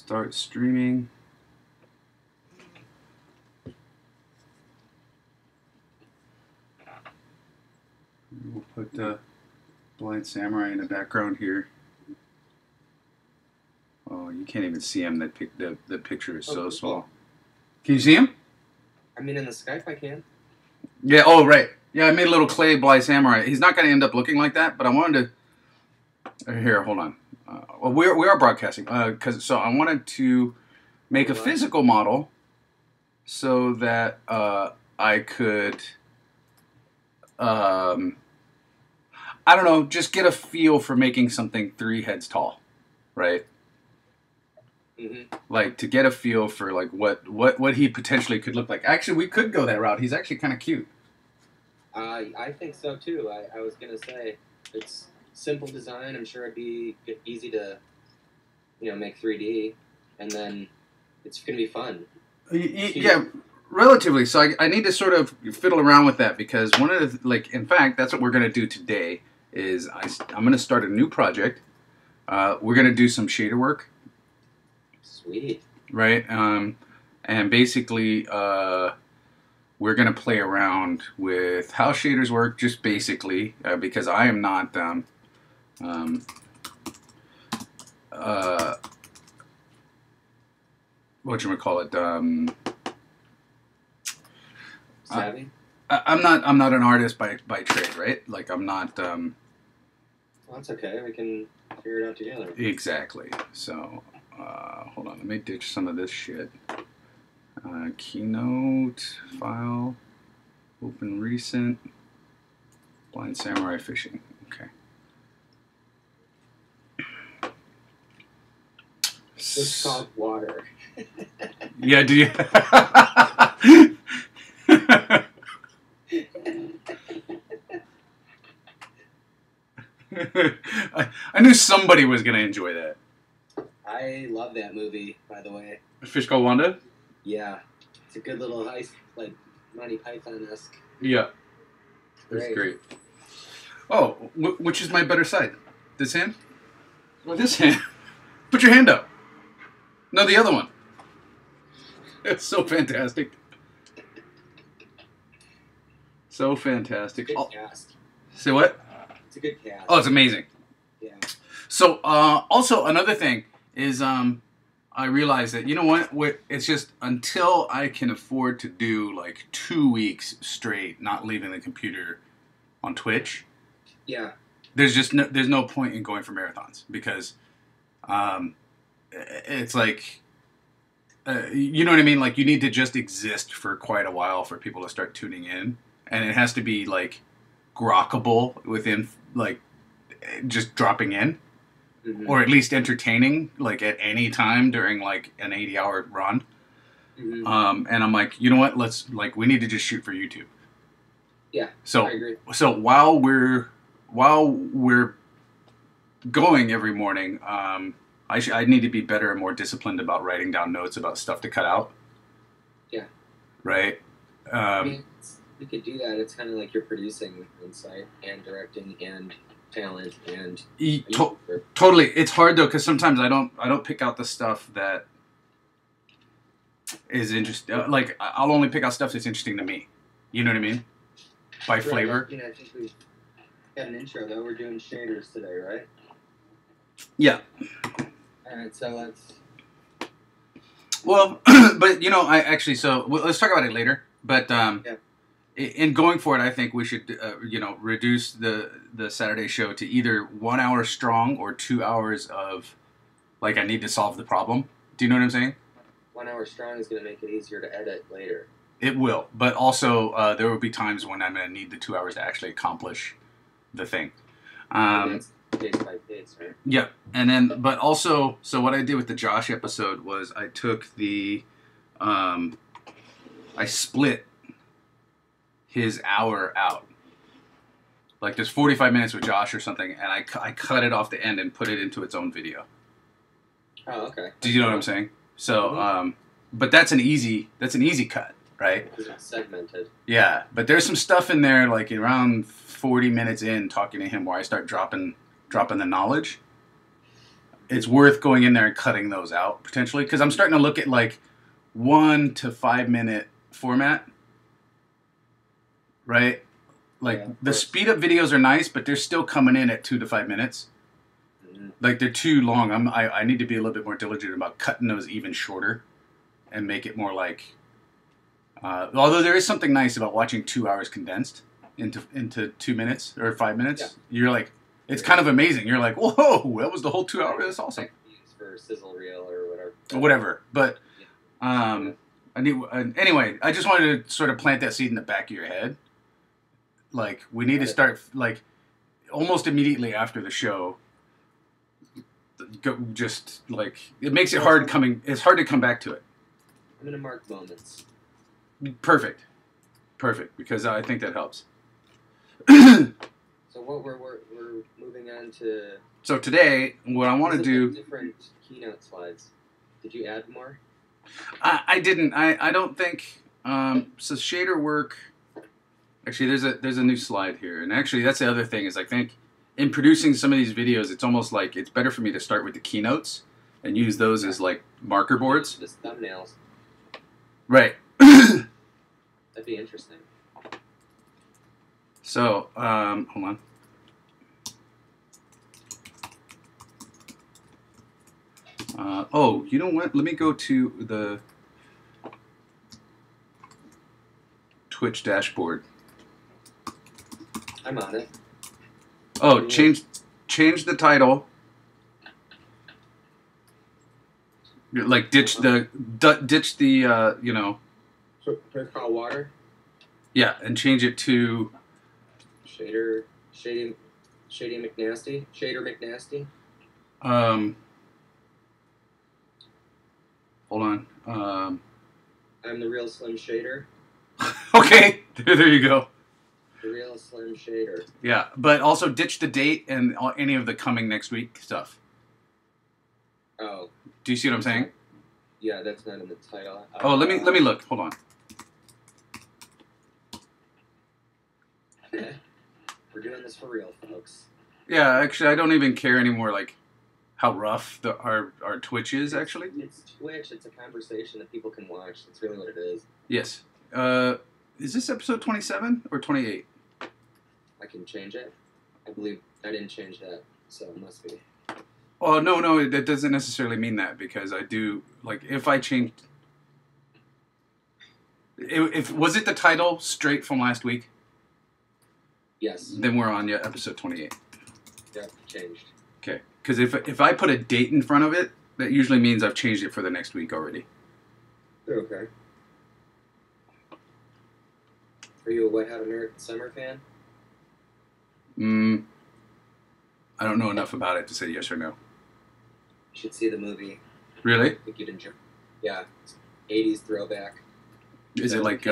Start streaming. We'll put the Blind Samurai in the background here. Oh, you can't even see him. The picture is so small. Can you see him? I mean, in the Skype I can. Yeah, oh, right. Yeah, I made a little clay Blind Samurai. He's not going to end up looking like that, but I wanted to... Here, hold on. Well, we are broadcasting. So I wanted to make a physical model so that I could... I don't know, just get a feel for making something 3 heads tall, right? Mm-hmm. Like, to get a feel for, like, what he potentially could look like. Actually, we could go that route. He's actually kind of cute. I think so, too. I was going to say, it's simple design. I'm sure it'd be easy to, make 3D. And then it's going to be fun. Yeah, relatively. So I need to sort of fiddle around with that because one of the, in fact, that's what we're going to do today is I'm going to start a new project. We're going to do some shader work. Sweet. Right? And basically, we're going to play around with how shaders work, just basically, because I am not, whatchamacallit, savvy? I'm not an artist by trade, right? Like, I'm not, Well, that's okay. We can figure it out together. Exactly. So, hold on. Let me ditch some of this shit. Keynote, file, open recent, Blind Samurai fishing. Okay. It's called water. Yeah, do you? I knew somebody was going to enjoy that. I love that movie, by the way. A Fish Called Wanda? Yeah. It's a good little heist, like Monty Python-esque. Yeah. It's great. Oh, which is my better side? This hand? Or this hand? Put your hand up. No, the other one. It's so fantastic. So fantastic. Good cast. Say what? It's a good cast. Oh, it's amazing. Yeah. So, also another thing is, I realized that, you know what, it's just until I can afford to do like 2 weeks straight not leaving the computer on Twitch. Yeah. There's no point in going for marathons because, it's like, you know what I mean? Like, you need to just exist for quite a while for people to start tuning in, and it has to be like grokkable within like just dropping in. Mm-hmm. Or at least entertaining, like at any time during like an 80-hour run. Mm-hmm. And I'm like, you know what? We need to just shoot for YouTube. Yeah. So I agree. So while we're going every morning, I need to be better and more disciplined about writing down notes about stuff to cut out. Yeah. Right. I mean, we could do that. It's kind of like you're producing Insight and directing and talent and totally. It's hard though because sometimes I don't pick out the stuff that is interesting. Like, I'll only pick out stuff that's interesting to me. You know what I mean? By flavor. I think we've got an intro though. We're doing shaders today, right? Yeah. All right, so let's. Well, but let's talk about it later. But yeah. In going for it, I think we should, reduce the Saturday show to either 1 hour strong or 2 hours of, like, I need to solve the problem. Do you know what I'm saying? 1 hour strong is going to make it easier to edit later. It will, but also there will be times when I'm going to need the 2 hours to actually accomplish the thing. That's pace by pace, right? Yeah, and then, but also, so what I did with the Josh episode was I took I split his hour out. Like, there's 45 minutes with Josh or something, and I cut it off the end and put it into its own video. Oh, okay. Do you know what I'm saying? So, but that's an easy cut, right? Because it's segmented. Yeah, but there's some stuff in there, like around 40 minutes in talking to him, where I start dropping the knowledge, it's worth going in there and cutting those out potentially, because I'm starting to look at like 1 to 5 minute format, right? Like the speed up videos are nice, but they're still coming in at 2 to 5 minutes. Like they're too long. I need to be a little bit more diligent about cutting those even shorter, and make it more like. Although there is something nice about watching 2 hours condensed into 2 minutes or 5 minutes. Yeah. You're like, it's kind of amazing. You're like, whoa, that was the whole 2 hours. That's awesome. For sizzle reel or whatever. Whatever, but anyway, I just wanted to sort of plant that seed in the back of your head. Like we need to start like almost immediately after the show. Go just like it makes it hard coming. It's hard to come back to it. I'm gonna mark moments. Perfect, because I think that helps. So what we're moving on to. So today, what I want to do. Different keynote slides. Did you add more? I didn't. I don't think. So shader work. Actually, there's a new slide here, and actually that's the other thing is I think in producing some of these videos, it's almost like it's better for me to start with the keynotes and use those as like marker boards. Just thumbnails. Right. That'd be interesting. So, hold on. Oh, you know what? Let me go to the Twitch dashboard. I'm on it. Oh, change the title. Like ditch the you know. So call water. Yeah, and change it to Shady McNasty. Hold on. I'm the real Slim Shader. Okay, there you go. The real Slim Shader. Yeah, but also ditch the date and any of the coming next week stuff. Oh. Do you see what I'm saying? Yeah, that's not in the title. Oh, let me look. Hold on. We're doing this for real, folks. Yeah, actually, I don't even care anymore. Like how rough our Twitch is. Actually, it's Twitch. It's a conversation that people can watch. That's really what it is. Yes. Is this episode 27 or 28? I can change it. I believe I didn't change that, so it must be. Oh, no, that doesn't necessarily mean that, because I do, like, if I changed... If was it the title straight from last week? Yes. Then we're on episode 28. Yeah, changed. Okay, because if I put a date in front of it, that usually means I've changed it for the next week already. Okay. Are you a Wet Hot American Summer fan? I don't know enough about it to say yes or no. You should see the movie. Really? I think you'd enjoy. Yeah, 80s throwback. Is it like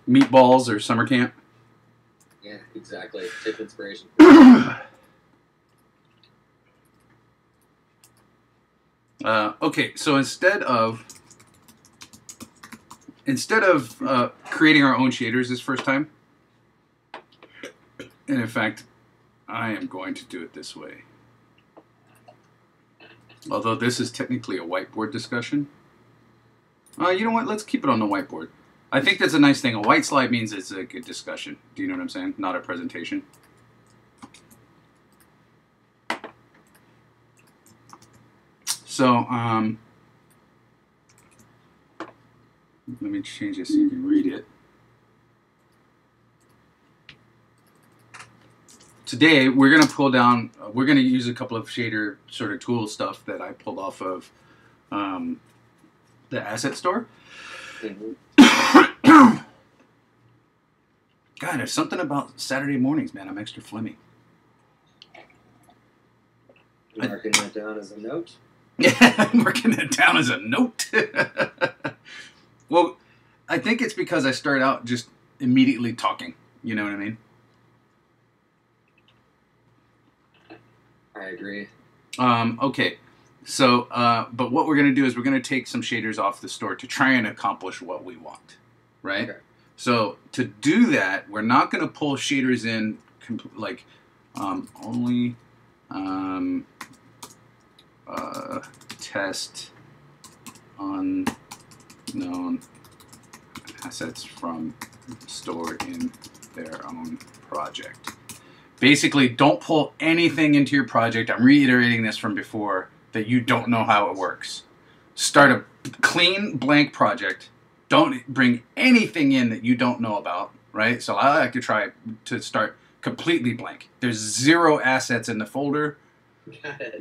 Meatballs or Summer Camp? Yeah, exactly. Take inspiration. Okay, so instead of creating our own shaders this first time, and in fact, I am going to do it this way. Although this is technically a whiteboard discussion. You know what? Let's keep it on the whiteboard. I think that's a nice thing. A white slide means it's a good discussion. Do you know what I'm saying? Not a presentation. So, let me change this so you can read it. Today, we're going to pull down, we're going to use a couple of shader sort of tool stuff that I pulled off of the asset store. God, there's something about Saturday mornings, man. I'm extra phlegmy. You're marking that down as a note? Yeah, I'm marking that down as a note. Well, I think it's because I start out just immediately talking. You know what I mean? I agree. Okay. So, but what we're going to do is we're going to take some shaders off the store to try and accomplish what we want, right? Okay. So, to do that, we're not going to pull shaders in, like, only, test unknown assets from stored in their own project. Basically, don't pull anything into your project. I'm reiterating this from before, that you don't know how it works. Start a clean, blank project. Don't bring anything in that you don't know about, right? So I like to try to start completely blank. There's 0 assets in the folder.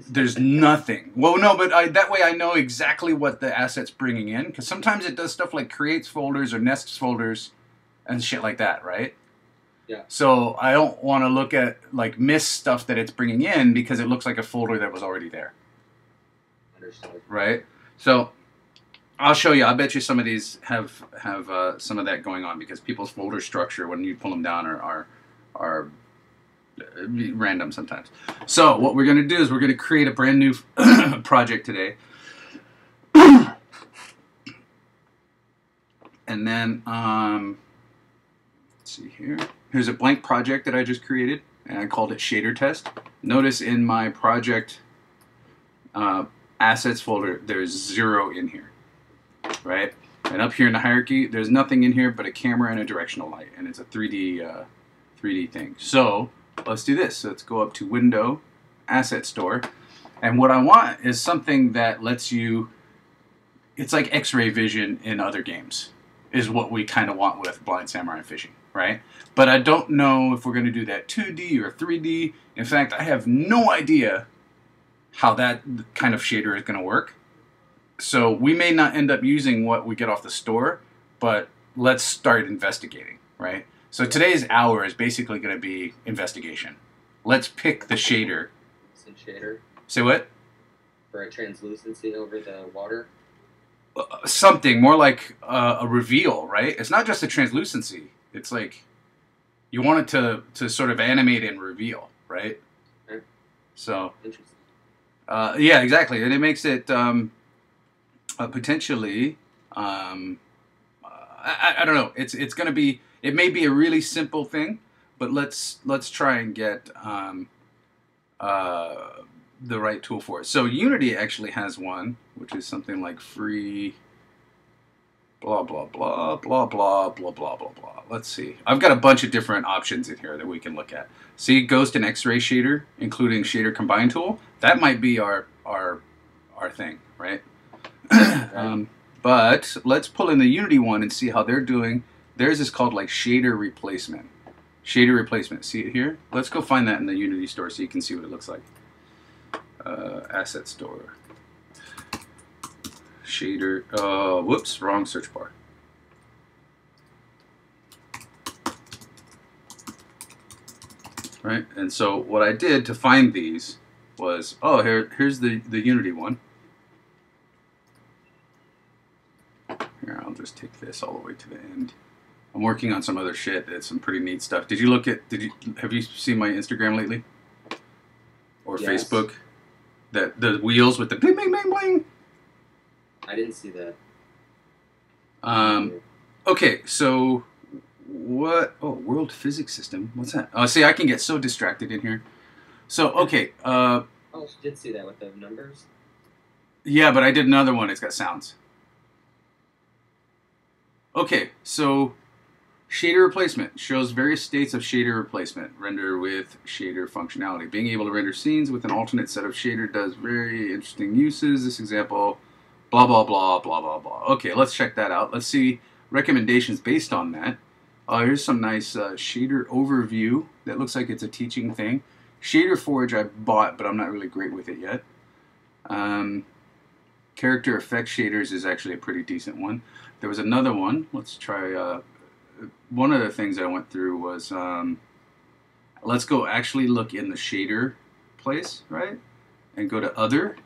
There's nothing. Well, no, but that way I know exactly what the asset's bringing in, because sometimes it does stuff like creates folders or nests folders and shit like that, right? Yeah. So I don't want to look at, like, miss stuff that it's bringing in because it looks like a folder that was already there. Understood. Right? So I'll show you. I bet you some of these have some of that going on, because people's folder structure, when you pull them down, are random sometimes. So what we're going to do is we're going to create a brand new project today. And then, let's see here. Here's a blank project that I just created, and I called it Shader Test. Notice in my project assets folder, there's 0 in here, right? And up here in the hierarchy, there's nothing in here but a camera and a directional light, and it's a 3D thing. So let's do this. So let's go up to Window, Asset Store, and what I want is something that lets you, it's like X-ray vision in other games, is what we kind of want with Blind Samurai Fishing, right? But I don't know if we're going to do that 2D or 3D. In fact, I have no idea how that kind of shader is going to work. So we may not end up using what we get off the store, but let's start investigating, right? So today's hour is basically going to be investigation. Let's pick the shader. Some shader. Say what? For a translucency over the water. Something more like a reveal, right? It's not just a translucency. It's like you want it to sort of animate and reveal, right? Okay. So, interesting. Yeah, exactly, and it makes it potentially. I don't know. It's going to be. It may be a really simple thing, but let's try and get the right tool for it. So Unity actually has one, which is something like free blah blah blah blah blah blah blah blah blah. Let's see. I've got a bunch of different options in here that we can look at. See, Ghost and X-ray shader, including shader combine tool. That might be our thing, right? But let's pull in the Unity one and see how they're doing. Theirs is called like shader replacement. Shader replacement. See it here? Let's go find that in the Unity store so you can see what it looks like. Asset store. Shader. Whoops, wrong search bar. Right, and so what I did to find these was, oh, here's the Unity one. Here, I'll just take this all the way to the end. I'm working on some other shit. It's some pretty neat stuff. Have you seen my Instagram lately? Or yes. Facebook? The wheels with the bling bling bling bling. I didn't see that. Okay, so what? Oh, World Physics System. What's that? Oh, see, I can get so distracted in here. So, okay. Oh, I did see that with the numbers. Yeah, but I did another one. It's got sounds. Okay, so shader replacement shows various states of shader replacement. Render with shader functionality. Being able to render scenes with an alternate set of shader does very interesting uses. This example, blah, blah, blah, blah, blah, blah. Okay, let's check that out. Let's see recommendations based on that. Here's some nice shader overview. That looks like it's a teaching thing. Shader Forge I bought, but I'm not really great with it yet. Character effect shaders is actually a pretty decent one. There was another one. Let's try. One of the things I went through was let's go actually look in the shader place, right? And go to other.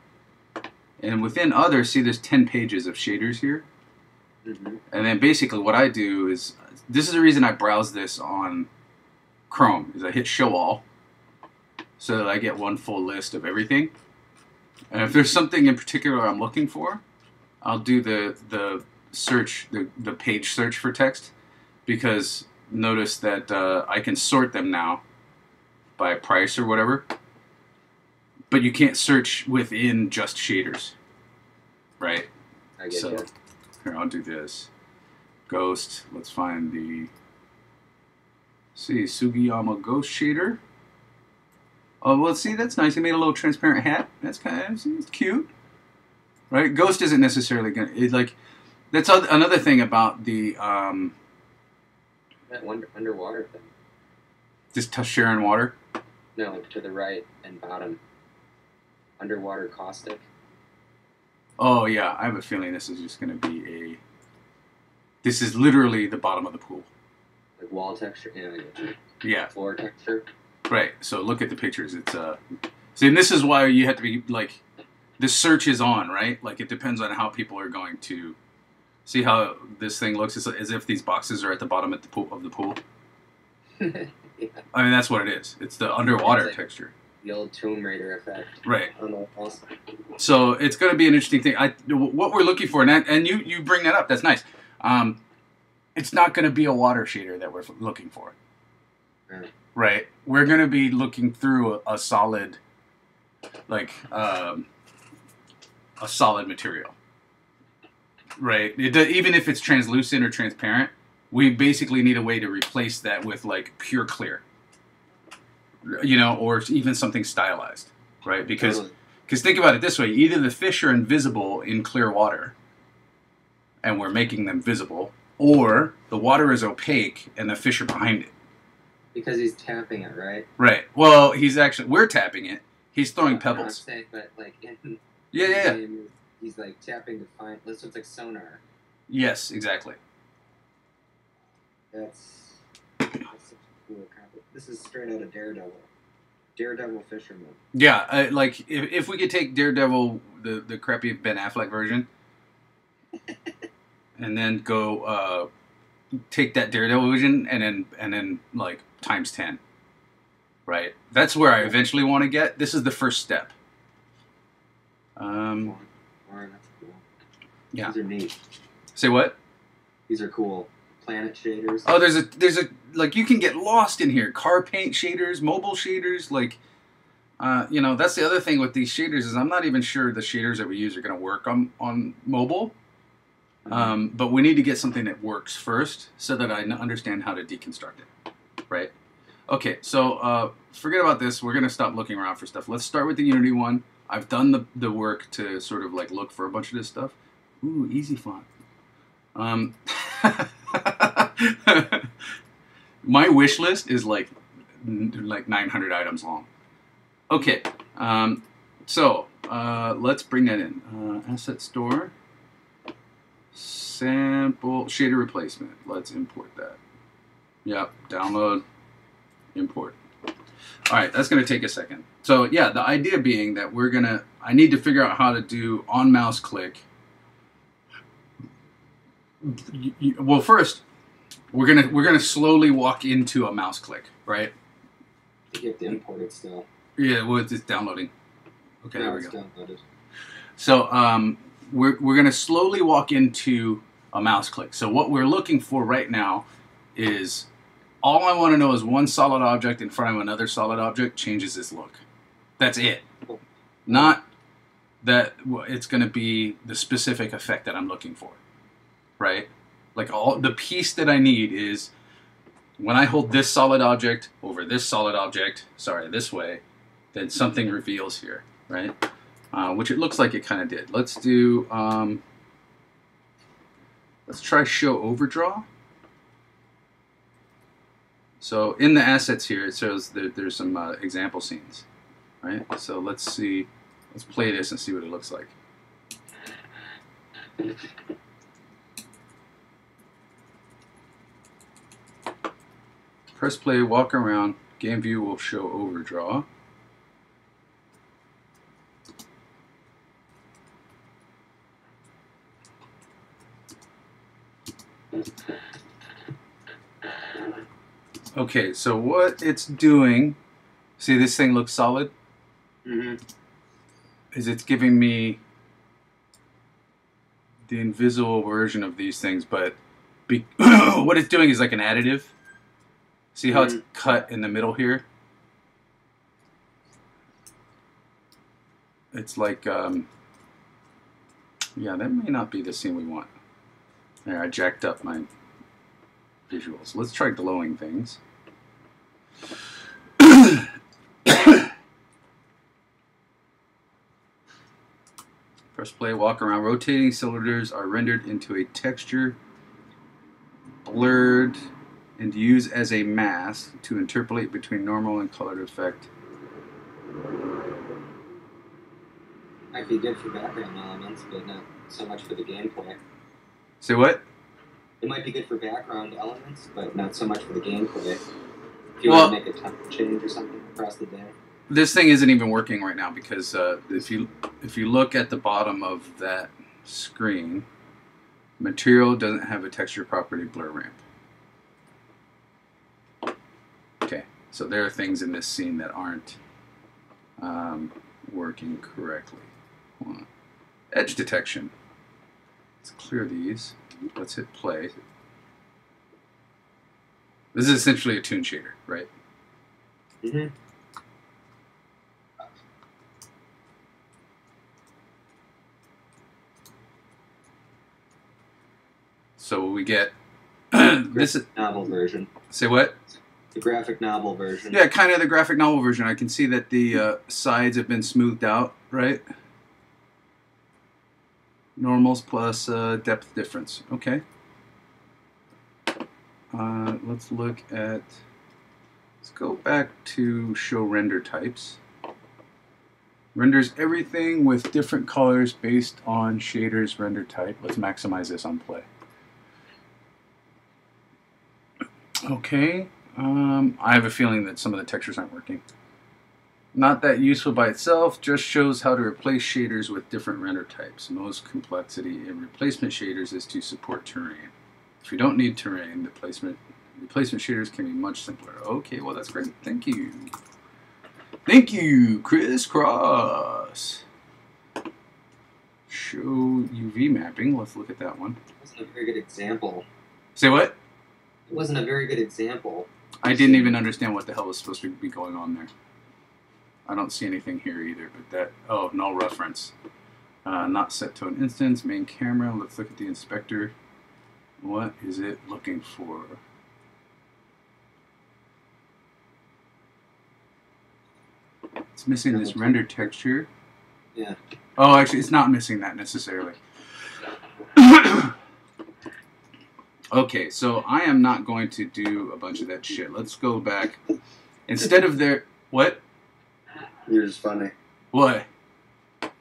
And within other, see there's 10 pages of shaders here. Mm-hmm. And then basically what I do is, this is the reason I browse this on Chrome, is I hit show all so that I get one full list of everything. And if there's something in particular I'm looking for, I'll do the search, the page search for text, because notice that I can sort them now by price or whatever. but you can't search within just shaders, right? I get you. Here, I'll do this. Ghost. Let's find the. See, Sugiyama Ghost shader. Oh, well, see, that's nice. He made a little transparent hat. That's kind of it's cute, right? Ghost isn't necessarily gonna like. That's another thing about the That underwater thing. just sharing water. No, to the right and bottom. Underwater caustic. Oh yeah, I have a feeling this is just gonna be a. This is literally the bottom of the pool. Like wall texture. Yeah, I get you. Yeah. Floor texture. Right. So look at the pictures. It's See, and this is why you have to be like, the search is on, right? Like it depends on how people are going to see how this thing looks. It's as if these boxes are at the bottom of the pool. Yeah. I mean, that's what it is. It's the underwater like texture. The old Tomb Raider effect. Right. On the walls. So it's going to be an interesting thing. What we're looking for, and you bring that up. That's nice. It's not going to be a water shader that we're looking for. Right. We're going to be looking through a solid, like a solid material. Right. Even if it's translucent or transparent, we basically need a way to replace that with like pure clear. You know, or even something stylized, right? Because think about it this way: either the fish are invisible in clear water, and we're making them visible, or the water is opaque and the fish are behind it. Because he's tapping it, right? Right. Well, we're tapping it. He's throwing pebbles. I'm saying, but like in Yeah. He's like tapping to find. This looks like sonar. Yes, exactly. That's such a cool concept. This is straight out of Daredevil. Daredevil fisherman. Yeah, like if we could take Daredevil, the crappy Ben Affleck version, and then go take that Daredevil version and then like times 10. Right? That's where I eventually want to get. This is the first step. Warren, that's cool. Yeah. These are neat. Say what? These are cool. Planet shaders. Oh, there's a like you can get lost in here. Car paint shaders, mobile shaders, like you know, that's the other thing with these shaders is I'm not even sure the shaders that we use are going to work on mobile. But we need to get something that works first so that I understand how to deconstruct it. Right? Okay, so forget about this. We're going to stop looking around for stuff. Let's start with the Unity one. I've done the work to sort of like look for a bunch of this stuff. Ooh, easy font. My wish list is like 900 items long. Okay, so let's bring that in. Asset store, sample shader replacement. Let's import that. Yep, download, import. All right, that's gonna take a second. So yeah, the idea being that I need to figure out how to do on mouse click. Well, first, we're gonna slowly walk into a mouse click, right? You have to import it still. Yeah, well, it's downloading. Okay, now there we it's go. downloaded. So we're gonna slowly walk into a mouse click. So what we're looking for right now is all I want to know is one solid object in front of another solid object changes its look. That's it. Not that it's gonna be the specific effect that I'm looking for. Right? Like all the piece that I need is when I hold this solid object over this solid object, sorry, this way, then something reveals here, right? Which it looks like it kind of did. Let's do, let's try show overdraw. So in the assets here, it shows that there's some example scenes, right? So let's see, let's play this and see what it looks like. Press play, walk around, game view will show overdraw. Okay, so what it's doing, see this thing looks solid? Mm-hmm. Is it's giving me the invisible version of these things, but what it's doing is like an additive. See how it's cut in the middle here? it's like, yeah, that may not be the scene we want. There, I jacked up my visuals. Let's try glowing things. Press play, walk around. Rotating cylinders are rendered into a texture, blurred, and used as a mask to interpolate between normal and colored effect. Might be good for background elements, but not so much for the gameplay. Say what? It might be good for background elements, but not so much for the gameplay. If you want to make a time change or something across the day. This thing isn't even working right now because if you look at the bottom of that screen, material doesn't have a texture property blur ramp. Okay, so there are things in this scene that aren't working correctly. Hold on. Edge detection. Let's clear these. Let's hit play. This is essentially a toon shader, right? Mm-hmm. So we get this is novel version. Say what? The graphic novel version. Yeah, kind of the graphic novel version. I can see that the sides have been smoothed out, right? Normals plus depth difference. Okay. Let's look at. Let's go back to show render types. Renders everything with different colors based on shader's render type. Let's maximize this on play. Okay. I have a feeling that some of the textures aren't working. Not that useful by itself, just shows how to replace shaders with different render types. Most complexity in replacement shaders is to support terrain. If you don't need terrain, the replacement shaders can be much simpler. Okay, well that's great. Thank you. Thank you, Crisscross. Show UV mapping. Let's look at that one. That's a very good example. Say what? It wasn't a very good example. I didn't even understand what the hell was supposed to be going on there. I don't see anything here either, but that, oh, null reference. Not set to an instance, main camera, let's look at the inspector. What is it looking for? It's missing this render texture. Yeah. Oh, actually, it's not missing that necessarily. Okay, so I am not going to do a bunch of that shit. Let's go back. Instead of their... What? You're just funny. What?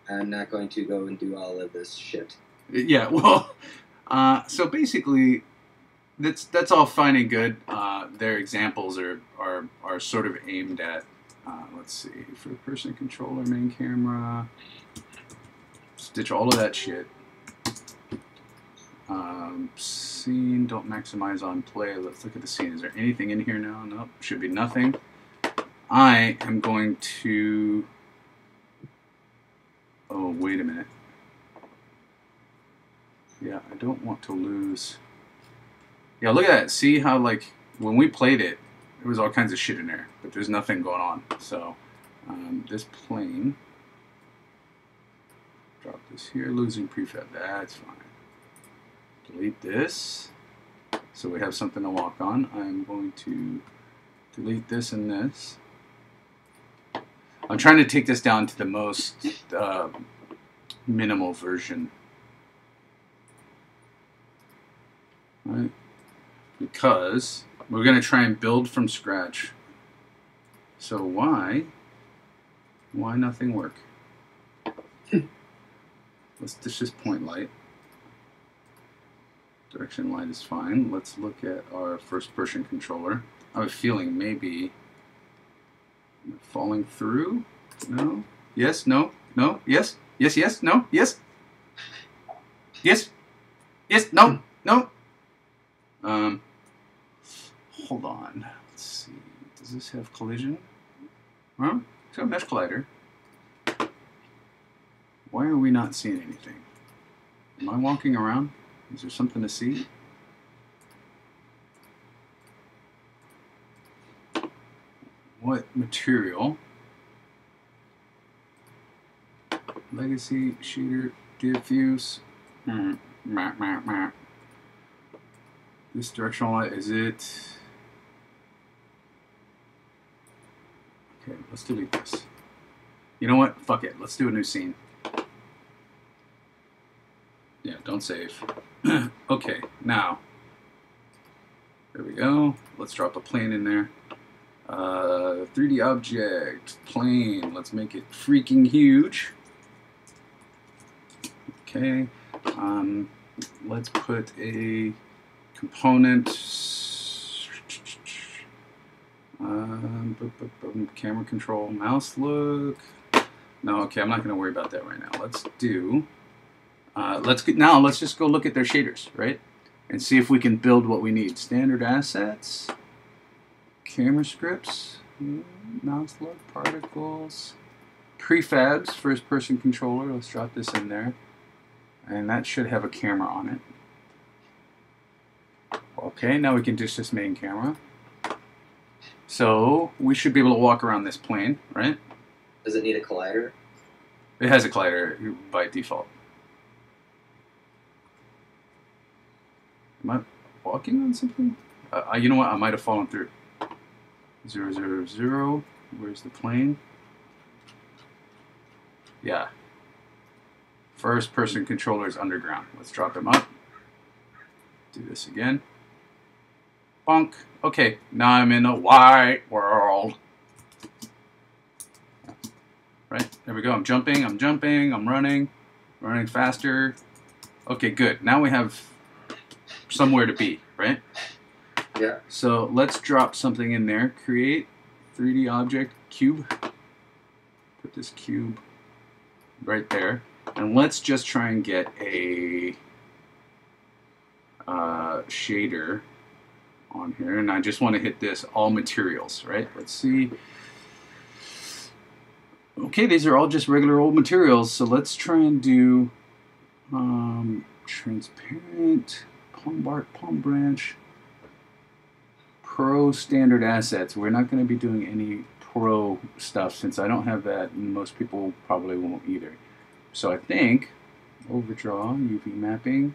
I'm not going to go and do all of this shit. Yeah, well... so basically, that's all fine and good. Their examples are sort of aimed at... let's see. First person controller, main camera... Stitch all of that shit. Scene, don't maximize on play. Let's look at the scene. Is there anything in here now? Nope, should be nothing. I am going to... Oh, wait a minute. Yeah, I don't want to lose... Yeah, look at that. See how, like, when we played it, there was all kinds of shit in there, but there's nothing going on. So, this plane... Drop this here, losing prefab. That's fine. Delete this, so we have something to walk on. I'm going to delete this and this. I'm trying to take this down to the most minimal version. Right? Because we're going to try and build from scratch. So why nothing work? Let's just point light. Direction light is fine. Let's look at our first person controller. I have a feeling maybe falling through? No? Yes? No? No? Yes? Yes? Yes? No? Yes? Yes? Yes? No? No? Hold on. Let's see. Does this have collision? Huh? It's got a mesh collider. Why are we not seeing anything? Am I walking around? Is there something to see? What material Legacy shader diffuse. This directional light, is it? Okay, let's delete this. You know what? Fuck it. Let's do a new scene. Yeah, don't save. Okay, now. There we go. Let's drop a plane in there. 3D object, plane. Let's make it freaking huge. Okay. Let's put a component. Camera control, mouse look. No, okay, I'm not going to worry about that right now. Let's do. Let's just go look at their shaders, right? And see if we can build what we need. Standard assets, camera scripts, mouse look, particles, prefabs, first person controller. Let's drop this in there. And that should have a camera on it. Okay, now we can ditch this main camera. So we should be able to walk around this plane, right? Does it need a collider? It has a collider by default. Am I walking on something? You know what? I might have fallen through. 0, 0, 0. Where's the plane? Yeah. First person controller is underground. Let's drop him up. Do this again. Bonk. Okay, now I'm in a white world. Right, there we go. I'm jumping, I'm running faster. Okay, good. Now we have somewhere to be, right? Yeah. So let's drop something in there. Create 3D object, cube. Put this cube right there. And let's just try and get a shader on here. And I just want to hit this all materials, right? Let's see. Okay, these are all just regular old materials. So let's try and do transparent, palm bark, palm branch, pro standard assets. We're not going to be doing any pro stuff since I don't have that, and most people probably won't either. So I think overdraw, UV mapping,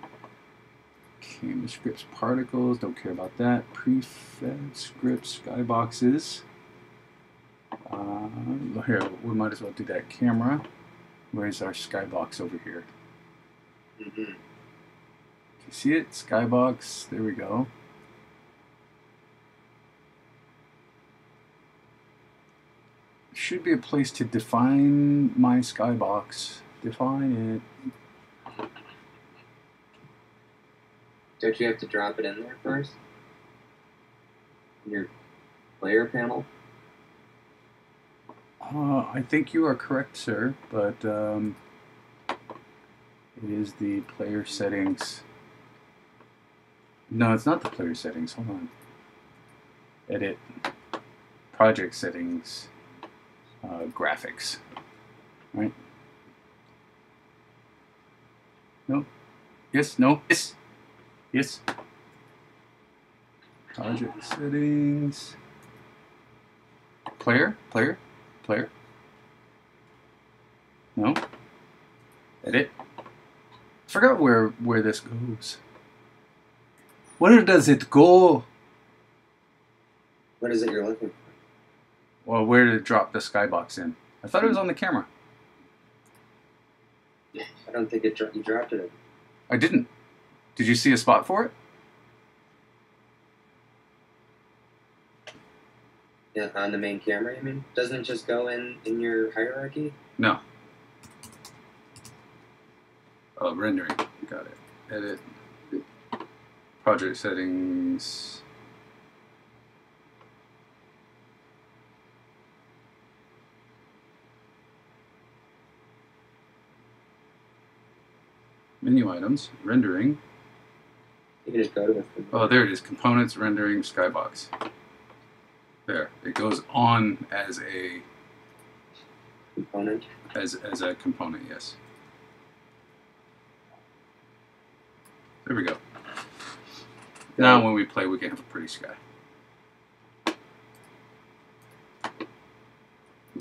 camera scripts, particles, don't care about that. Prefab scripts, skyboxes. Here, we might as well do that. Camera. Where's our skybox over here? Mm-hmm. You see it? Skybox. There we go. Should be a place to define my skybox. Define it. Don't you have to drop it in there first? In your layer panel? I think you are correct, sir, but it is the player settings. No, it's not the player settings. Hold on. Edit. Project settings. Graphics. Right? No. Yes. No. Yes. Yes. Project settings. Player. No. Edit. Forgot where this goes. Where does it go? What is it you're looking for? Well, where to drop the skybox in? I thought it was on the camera. I don't think you dropped it. I didn't. Did you see a spot for it? Yeah, on the main camera, you mean? Doesn't it just go in your hierarchy? No. Oh, rendering. Got it. Edit. Project settings. Menu items. Rendering. You can just go to the... Oh, there it is. Components, rendering, skybox. There. It goes on as a... component? As a component, yes. There we go. Now when we play, we can have a pretty sky.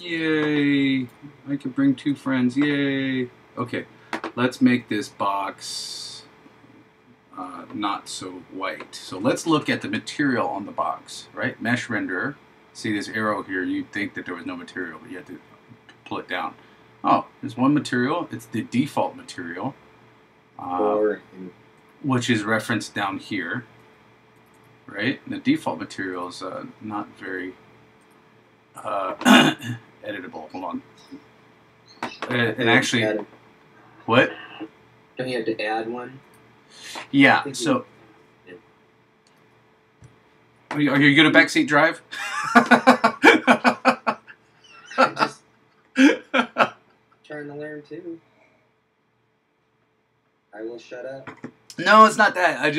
Yay! I can bring 2 friends. Yay! Okay, let's make this box not so white. So let's look at the material on the box, right? Mesh renderer. See this arrow here? You'd think that there was no material, but you have to pull it down. Oh, there's one material. It's the default material, which is referenced down here, right? And the default material is not very editable. Hold on. And actually, what? Don't you have to add one? Yeah. So, are you good at backseat drive? I'm just trying to learn too. I will shut up. No, it's not that. I'm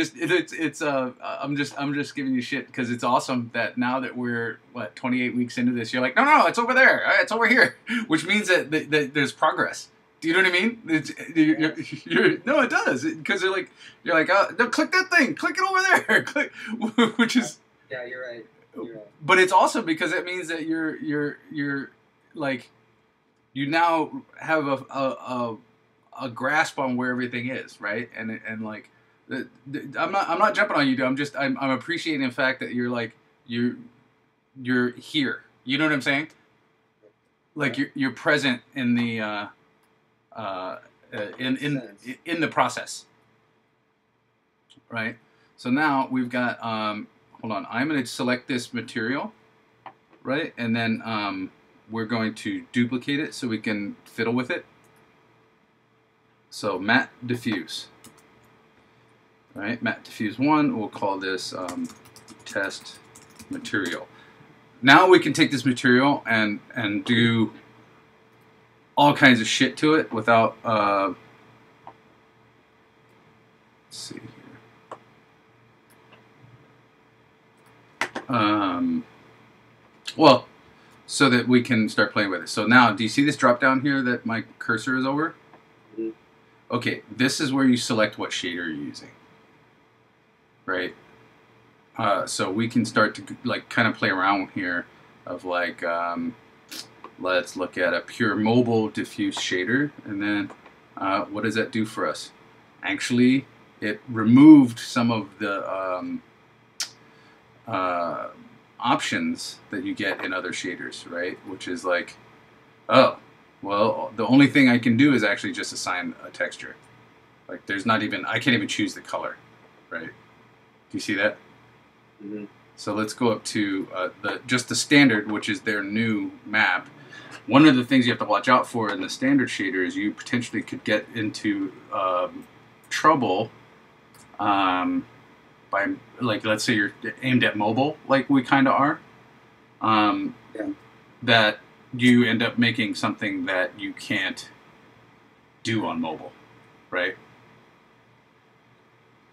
just giving you shit because it's awesome that now that we're 28 weeks into this, you're like, no, it's over there, it's over here, which means that there's progress. Do you know what I mean? No, it does, because you're like, no, click that thing, click it over there, click, which is. Yeah, you're right. But it's awesome because it means that you're like, you now have a grasp on where everything is, right? And like, I'm not jumping on you, dude. I'm appreciating the fact that you're like you're here. You know what I'm saying? Like you're present in the in the process, right? So now we've got hold on. I'm going to select this material, right, and then we're going to duplicate it so we can fiddle with it. So matte diffuse, right? Matte diffuse 1. We'll call this test material. Now we can take this material and do all kinds of shit to it without. Let's see here. Well, so that we can start playing with it. So now, do you see this drop down here that my cursor is over? Mm-hmm. Okay, this is where you select what shader you're using, right? So we can start to like kind of play around here of like, let's look at a pure mobile diffuse shader, and then what does that do for us? Actually, it removed some of the options that you get in other shaders, right? Which is like, oh, well, the only thing I can do is actually just assign a texture. Like, there's not even, I can't even choose the color, right? Do you see that? Mm-hmm. So let's go up to just the standard, which is their new map. One of the things you have to watch out for in the standard shader is you potentially could get into trouble by, like, let's say you're aimed at mobile, like we kind of are. Yeah. That you end up making something that you can't do on mobile, right?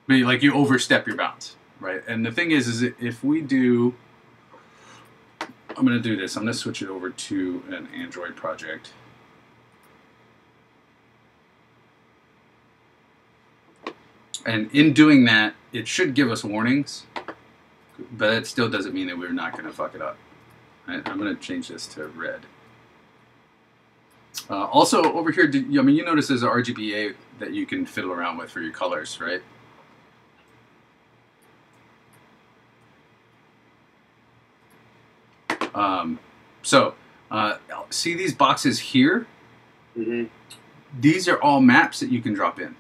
But like you overstep your bounds, right? And the thing is if we do, I'm going to do this. I'm going to switch it over to an Android project. And in doing that, it should give us warnings, but it still doesn't mean that we're not going to fuck it up. Right? I'm going to change this to red. Also, over here, you notice there's an RGBA that you can fiddle around with for your colors, right? See these boxes here? Mm-hmm. These are all maps that you can drop in.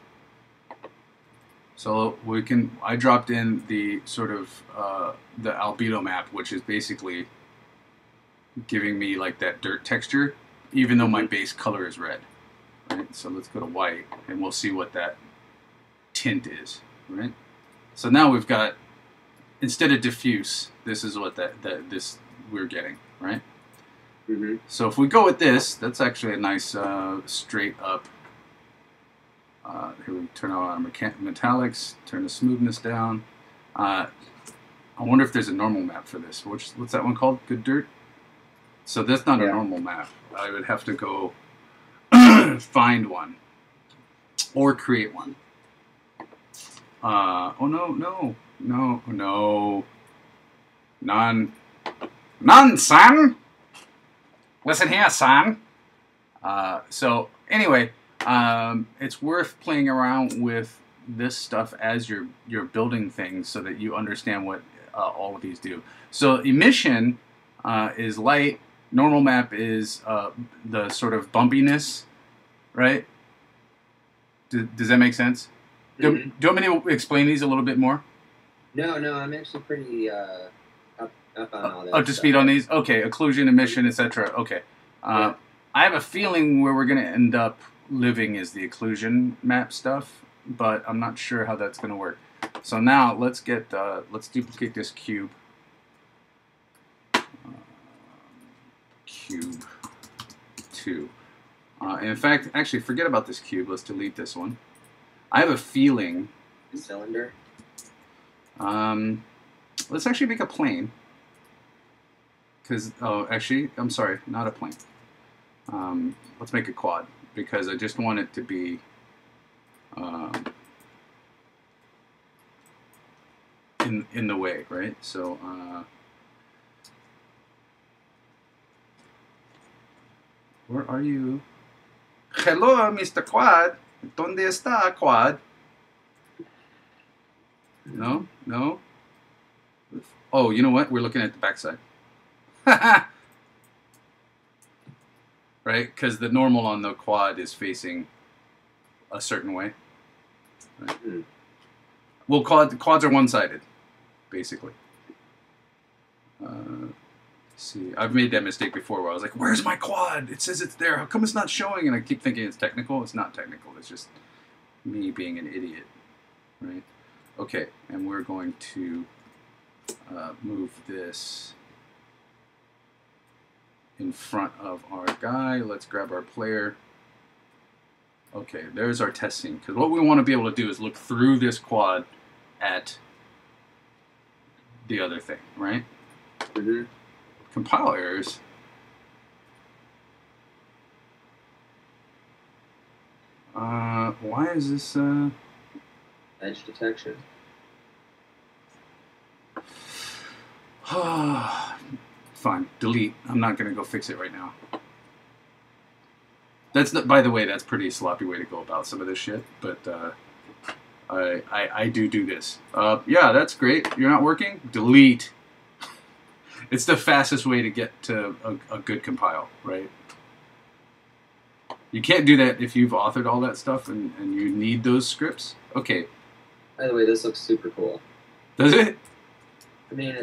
So I dropped in the sort of the albedo map, which is basically giving me like that dirt texture, even though my base color is red. Right? So let's go to white, and we'll see what that tint is. Right? So now we've got, instead of diffuse, this is what this we're getting. Right? Mm-hmm. So if we go with this, that's actually a nice straight up. Here we turn on our metallics, turn the smoothness down. I wonder if there's a normal map for this. What's that one called? Good Dirt? So that's not a normal map. I would have to go find one or create one. Oh no. None, son! Listen here, son. So anyway, it's worth playing around with this stuff as you're building things so that you understand what all of these do. So emission is light. Normal map is the sort of bumpiness, right? Does that make sense? Mm-hmm. Do you want me to explain these a little bit more? No, I'm actually pretty up on all that. Up to speed on these? Okay, occlusion, emission, etc. Okay. Yeah. I have a feeling where we're going to end up living is the occlusion map stuff, but I'm not sure how that's going to work. So now let's duplicate this cube. Cube 2. In fact, actually, forget about this cube. Let's delete this one. I have a feeling. The cylinder. Let's actually make a plane. Because, oh, actually, I'm sorry, not a plane. Let's make a quad, because I just want it to be in the way, right? So, where are you? Hello, Mr. Quad. ¿Dónde está, Quad? No? No? Oh, you know what? We're looking at the backside. Right? Because the normal on the quad is facing a certain way. Right? Well, quads are one-sided, basically. Let's see, I've made that mistake before where I was like, where's my quad? It says it's there. How come it's not showing? And I keep thinking it's technical. It's not technical. It's just me being an idiot. Right? Okay, and we're going to move this in front of our guy. Let's grab our player. Okay, there's our test scene. Because what we want to be able to do is look through this quad at the other thing, right? Mm-hmm. Compile errors. Why is this? Edge detection. Fine, delete. I'm not gonna go fix it right now. That's not, by the way, that's pretty sloppy way to go about some of this shit. But I do this. Yeah, that's great. You're not working. Delete. It's the fastest way to get to a good compile, right? You can't do that if you've authored all that stuff and you need those scripts. Okay. By the way, this looks super cool. Does it? I mean,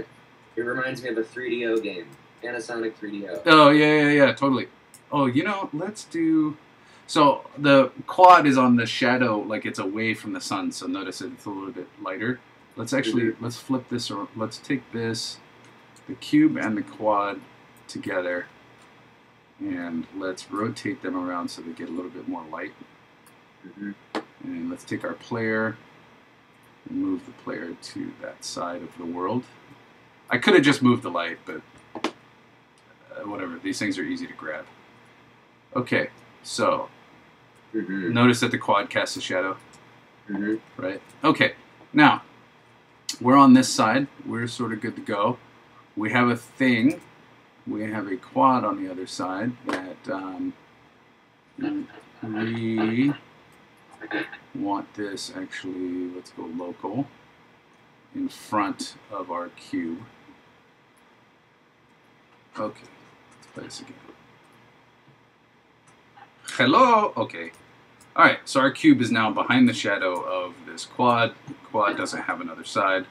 it reminds me of a 3DO game. Panasonic 3DO. Oh, yeah, totally. Oh, you know, let's do... So, the quad is on the shadow, like it's away from the sun, so notice it's a little bit lighter. Let's actually, let's flip this, or let's take this, the cube and the quad together, and let's rotate them around so they get a little bit more light. Mm-hmm. And let's take our player and move the player to that side of the world. I could have just moved the light, but whatever. These things are easy to grab. Okay, so notice that the quad casts a shadow. Right? Okay, now we're on this side. We're sort of good to go. We have a thing. We have a quad on the other side that we want this actually, let's go local, in front of our cube. Okay, let's play this again. Hello? Okay. Alright, so our cube is now behind the shadow of this quad. The quad doesn't have another side.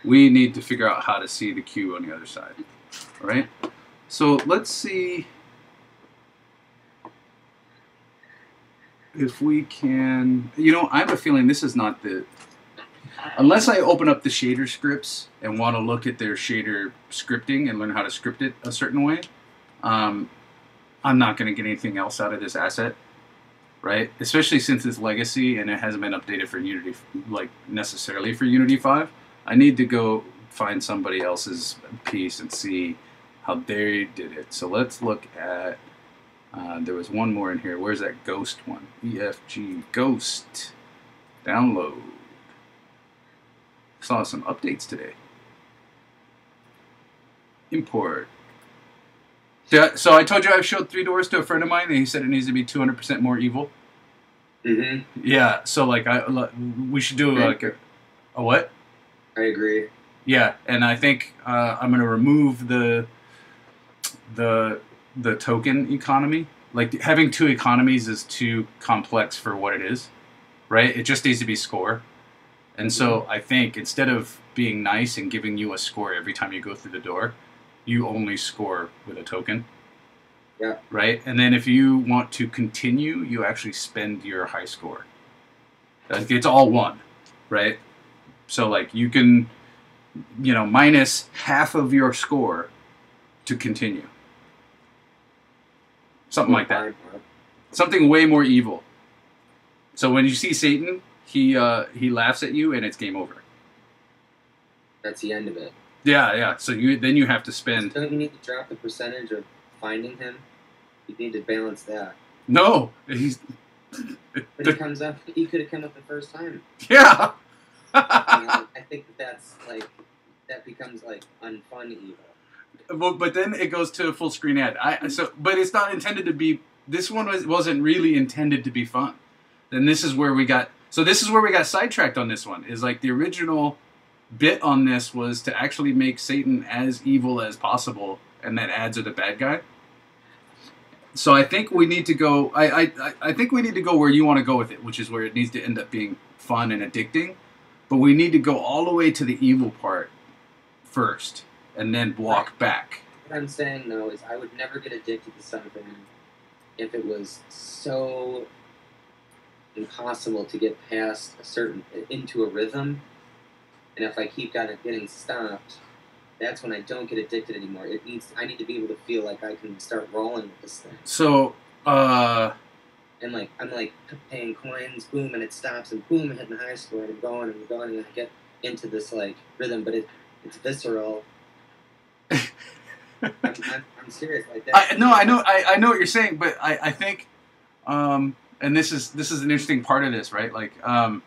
We need to figure out how to see the cube on the other side. Alright? So let's see if we can... You know, I have a feeling this is not the... Unless I open up the shader scripts and want to look at their shader scripting and learn how to script it a certain way, I'm not going to get anything else out of this asset, right? Especially since it's legacy and it hasn't been updated for Unity, like necessarily for Unity 5. I need to go find somebody else's piece and see how they did it. So let's look at, there was one more in here. Where's that ghost one? EFG ghost. Download. Saw some updates today. Import. So I told you I showed 3 doors to a friend of mine, and he said it needs to be 200% more evil. Mm-hmm. Yeah. So like we should do like a what? I agree. Yeah, and I think I'm gonna remove the token economy. Like having 2 economies is too complex for what it is, right? It just needs to be score. And so I think instead of being nice and giving you a score every time you go through the door, you only score with a token. Yeah. Right? And then if you want to continue, you actually spend your high score. It's all 1, right? So like you can, minus half of your score to continue. Something like that. Something way more evil. So when you see Satan, he laughs at you and it's game over. That's the end of it. Yeah. So then you have to spend. Don't you need to drop the percentage of finding him? You need to balance that. No, But he comes up. He could have come up the first time. Yeah. I think that becomes like unfun evil. But then it goes to a full screen ad. But it's not intended to be. This one wasn't really intended to be fun. Then this is where we got. So this is where we got sidetracked on this one. Is like the original bit on this was to actually make Satan as evil as possible, and that ads are the bad guy. So I think we need to go. I think we need to go where you want to go with it, which is where it needs to end up being fun and addicting. But we need to go all the way to the evil part first, and then walk back. What I'm saying though is, I would never get addicted to something if it was so impossible to get past into a rhythm, and if I keep getting stopped, that's when I don't get addicted anymore. I need to be able to feel like I can start rolling with this thing. So, and like I'm like paying coins, boom, and it stops, and boom, I'm hitting the high score, and I'm going, and I get into this like rhythm, but it's visceral. I'm serious, like that. I know what you're saying, but I think, and this is an interesting part of this, right? Like, that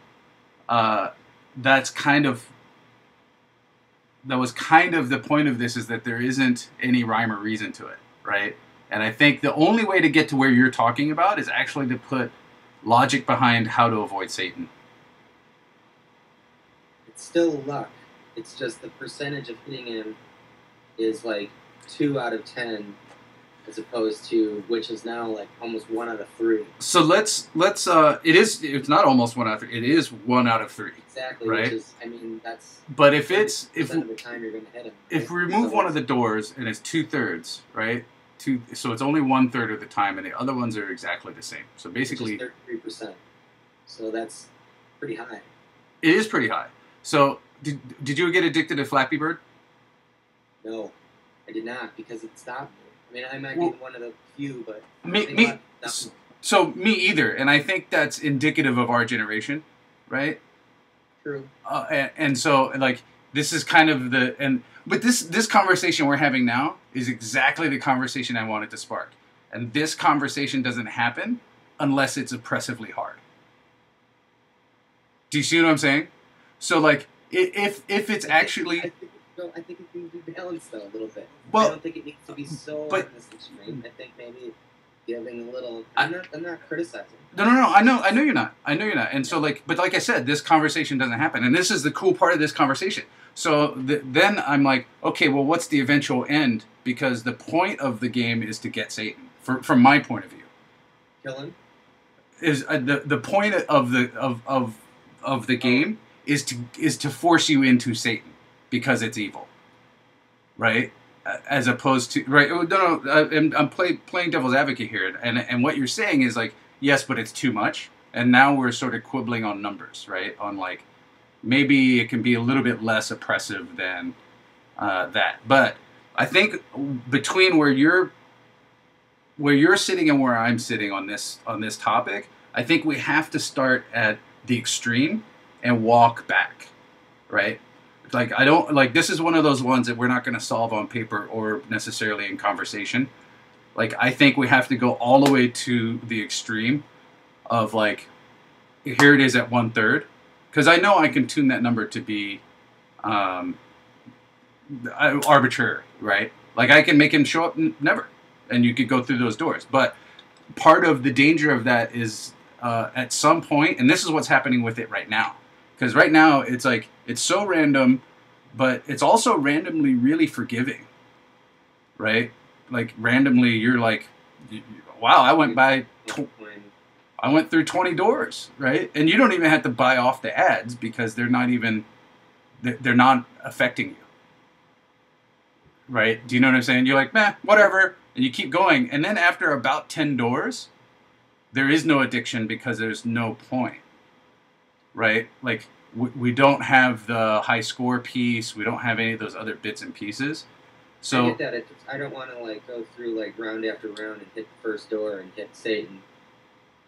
was kind of the point of this, is that there isn't any rhyme or reason to it, right? And I think the only way to get to where you're talking about is actually to put logic behind how to avoid Satan. It's still luck. It's just the percentage of hitting him is like 2 out of 10, as opposed to, which is now like almost 1 out of 3. So let's it's not almost 1 out of 3. It is 1 out of 3. Exactly. Right. Which is, that's. But if of the time you're gonna hit him. If we remove one of the doors and it's 2/3, right? So it's only 1/3 of the time, and the other ones are exactly the same. So basically, 33%. So that's pretty high. It is pretty high. So did you get addicted to Flappy Bird? No, I did not, because it stopped me. I mean, I might be one of the few, but So me either, and I think that's indicative of our generation, right? True. And so like this is kind of but this conversation we're having now is exactly the conversation I wanted to spark, and this conversation doesn't happen unless it's oppressively hard. Do you see what I'm saying? So like if it's actually. I think it needs to be balanced though a little bit. Well, I don't think it needs to be so on this extreme. I think maybe giving a little. I'm not criticizing. No. I know you're not. And so but like I said, this conversation doesn't happen, and this is the cool part of this conversation. So then I'm like, okay, well, what's the eventual end? Because the point of the game is to get Satan. From my point of view, kill him. Is the point of the game is to force you into Satan. Because it's evil, right? As opposed to right. No. I'm playing devil's advocate here, and what you're saying is like, yes, but it's too much. And now we're sort of quibbling on numbers, right? On like, maybe it can be a little bit less oppressive than that. But I think between where you're sitting and where I'm sitting on this topic, I think we have to start at the extreme and walk back, right? Like this is one of those ones that we're not going to solve on paper or necessarily in conversation. Like I think we have to go all the way to the extreme of like, here it is at 1/3, because I know I can tune that number to be arbitrary, right? Like I can make him show up never, and you could go through those doors. But part of the danger of that is at some point, and this is what's happening with it right now, because right now it's like it's so random, but it's also randomly really forgiving, right? Like randomly, you're like, wow, I went through 20 doors, right? And you don't even have to buy off the ads because they're not affecting you, right? Do you know what I'm saying? You're like, meh, whatever, and you keep going. And then after about 10 doors, there is no addiction because there's no point, right? Like, we don't have the high score piece. We don't have any of those other bits and pieces. So I get that. I don't want to like go through like round after round and hit the first door and hit Satan,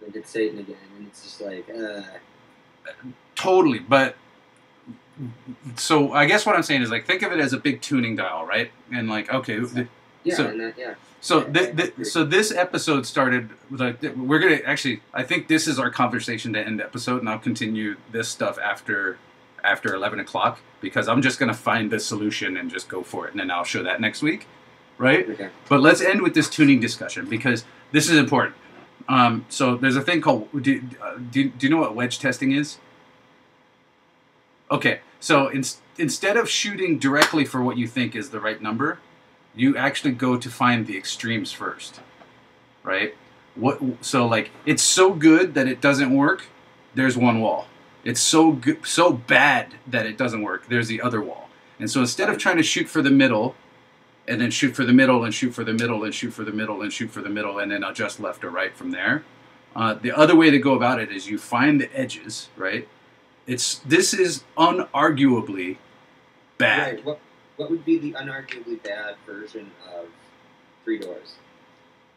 and hit Satan again, and it's just like, totally. But so I guess what I'm saying is like think of it as a big tuning dial, right? And like okay, yeah, so, and that, yeah. So so this episode started with like we're gonna actually I think this is our conversation to end the episode, and I'll continue this stuff after 11 o'clock because I'm just gonna find the solution and just go for it, and then I'll show that next week, right? Okay. But let's end with this tuning discussion because this is important. So there's a thing called do you know what wedge testing is? Okay, so instead of shooting directly for what you think is the right number, you actually go to find the extremes first, right? So like it's so good that it doesn't work. There's one wall. It's so good, so bad that it doesn't work. There's the other wall. And so instead of trying to shoot for the middle, and then shoot for the middle and shoot for the middle and shoot for the middle and shoot for the middle, and then adjust left or right from there, the other way to go about it is you find the edges, right? This is unarguably bad. Right. What would be the unarguably bad version of Three Doors?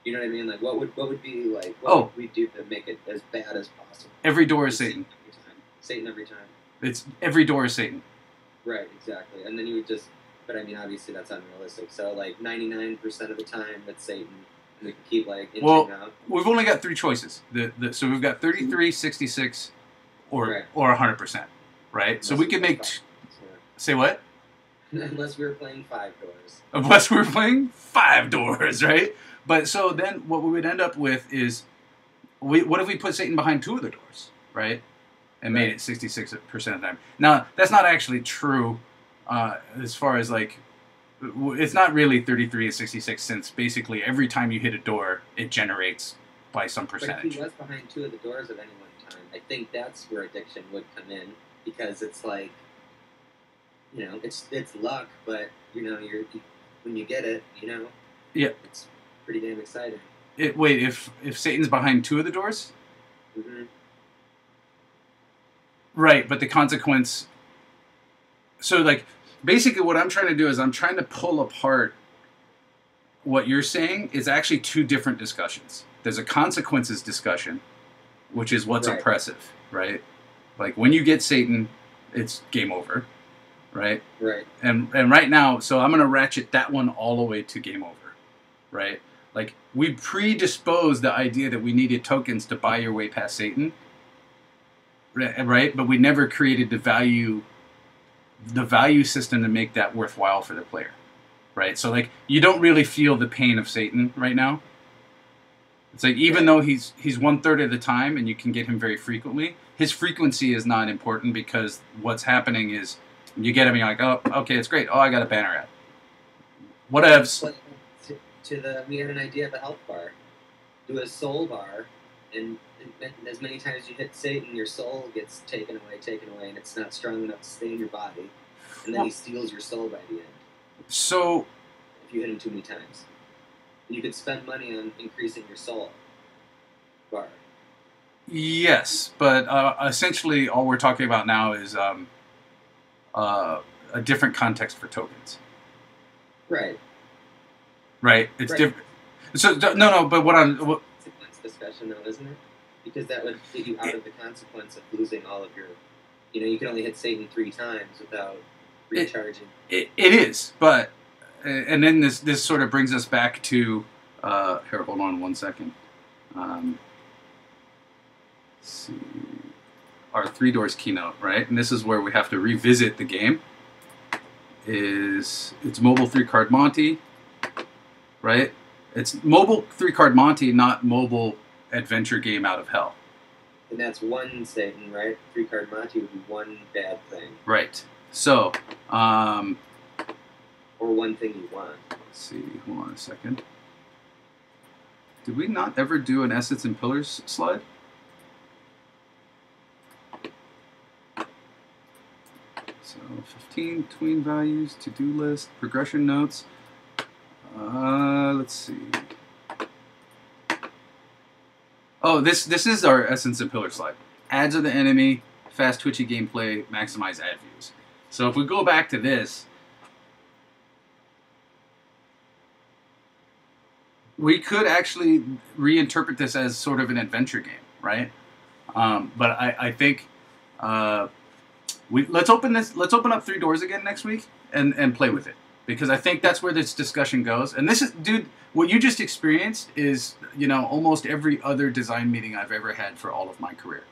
You know what I mean? Like, what would be like? What would we do to make it as bad as possible? Every door is Satan. Satan every time. It's every door is Satan. Right. Exactly. And then you would just. But I mean, obviously that's unrealistic. So like 99% of the time, it's Satan. And we can keep like inching out. We've only got three choices. So we've got 33, 66, or 100%, right? So we could make. Say what? Unless we were playing 5 doors. Unless we were playing 5 doors, right? But so then what we would end up with is, what if we put Satan behind 2 of the doors, right? And made it 66% of the time. Now, that's not actually true as far as like, it's not really 33 and 66 since basically every time you hit a door, it generates by some percentage. But if he was behind 2 of the doors at any one time, I think that's where addiction would come in because it's like, you know, it's luck, but you know, when you get it, you know, it's pretty damn exciting. Wait, if Satan's behind 2 of the doors, mm-hmm. Right? But the consequence. So, like, basically, what I'm trying to do is I'm trying to pull apart what you're saying is actually 2 different discussions. There's a consequences discussion, which is what's oppressive, right? Like when you get Satan, it's game over. Right? Right. And right now, so I'm going to ratchet that one all the way to game over, right? Like, we predisposed the idea that we needed tokens to buy your way past Satan, right? But we never created the value system to make that worthwhile for the player, right? So, like, you don't really feel the pain of Satan right now. It's like, even though he's 1/3 of the time and you can get him very frequently, his frequency is not important because what's happening is you get him and you're like, oh, okay, it's great. Oh, I got a banner ad. Whatevs. We had an idea of a health bar. Do a soul bar, and as many times you hit Satan, your soul gets taken away, and it's not strong enough to stay in your body. And then he steals your soul by the end. So, if you hit him too many times. You could spend money on increasing your soul bar. Yes, but essentially all we're talking about now is a different context for tokens. Right. Right. It's different. So no. But what I'm consequence discussion though, isn't it? Because that would get you out of the consequence of losing all of your. You know, you can only hit Satan 3 times without recharging. It is, but and then this sort of brings us back to. Here, hold on 1 second. Let's see. Our 3 Doors keynote, right? And this is where we have to revisit the game. It's mobile 3-card Monty, right? It's mobile 3-card Monty, not mobile adventure game out of hell. And that's one Satan, right? 3-card Monty would be one bad thing. Right. So, or one thing you want. Let's see. Hold on a second. Did we not ever do an Essence and Pillars slide? So 15 tween values, to-do list, progression notes. Let's see. Oh, this is our Essence and Pillars slide. Ads are the enemy, fast twitchy gameplay, maximize ad views. So if we go back to this, we could actually reinterpret this as sort of an adventure game, right? But I think let's open up 3 Doors again next week and play with it, because I think that's where this discussion goes. And this is, dude, what you just experienced is, you know, almost every other design meeting I've ever had for all of my career,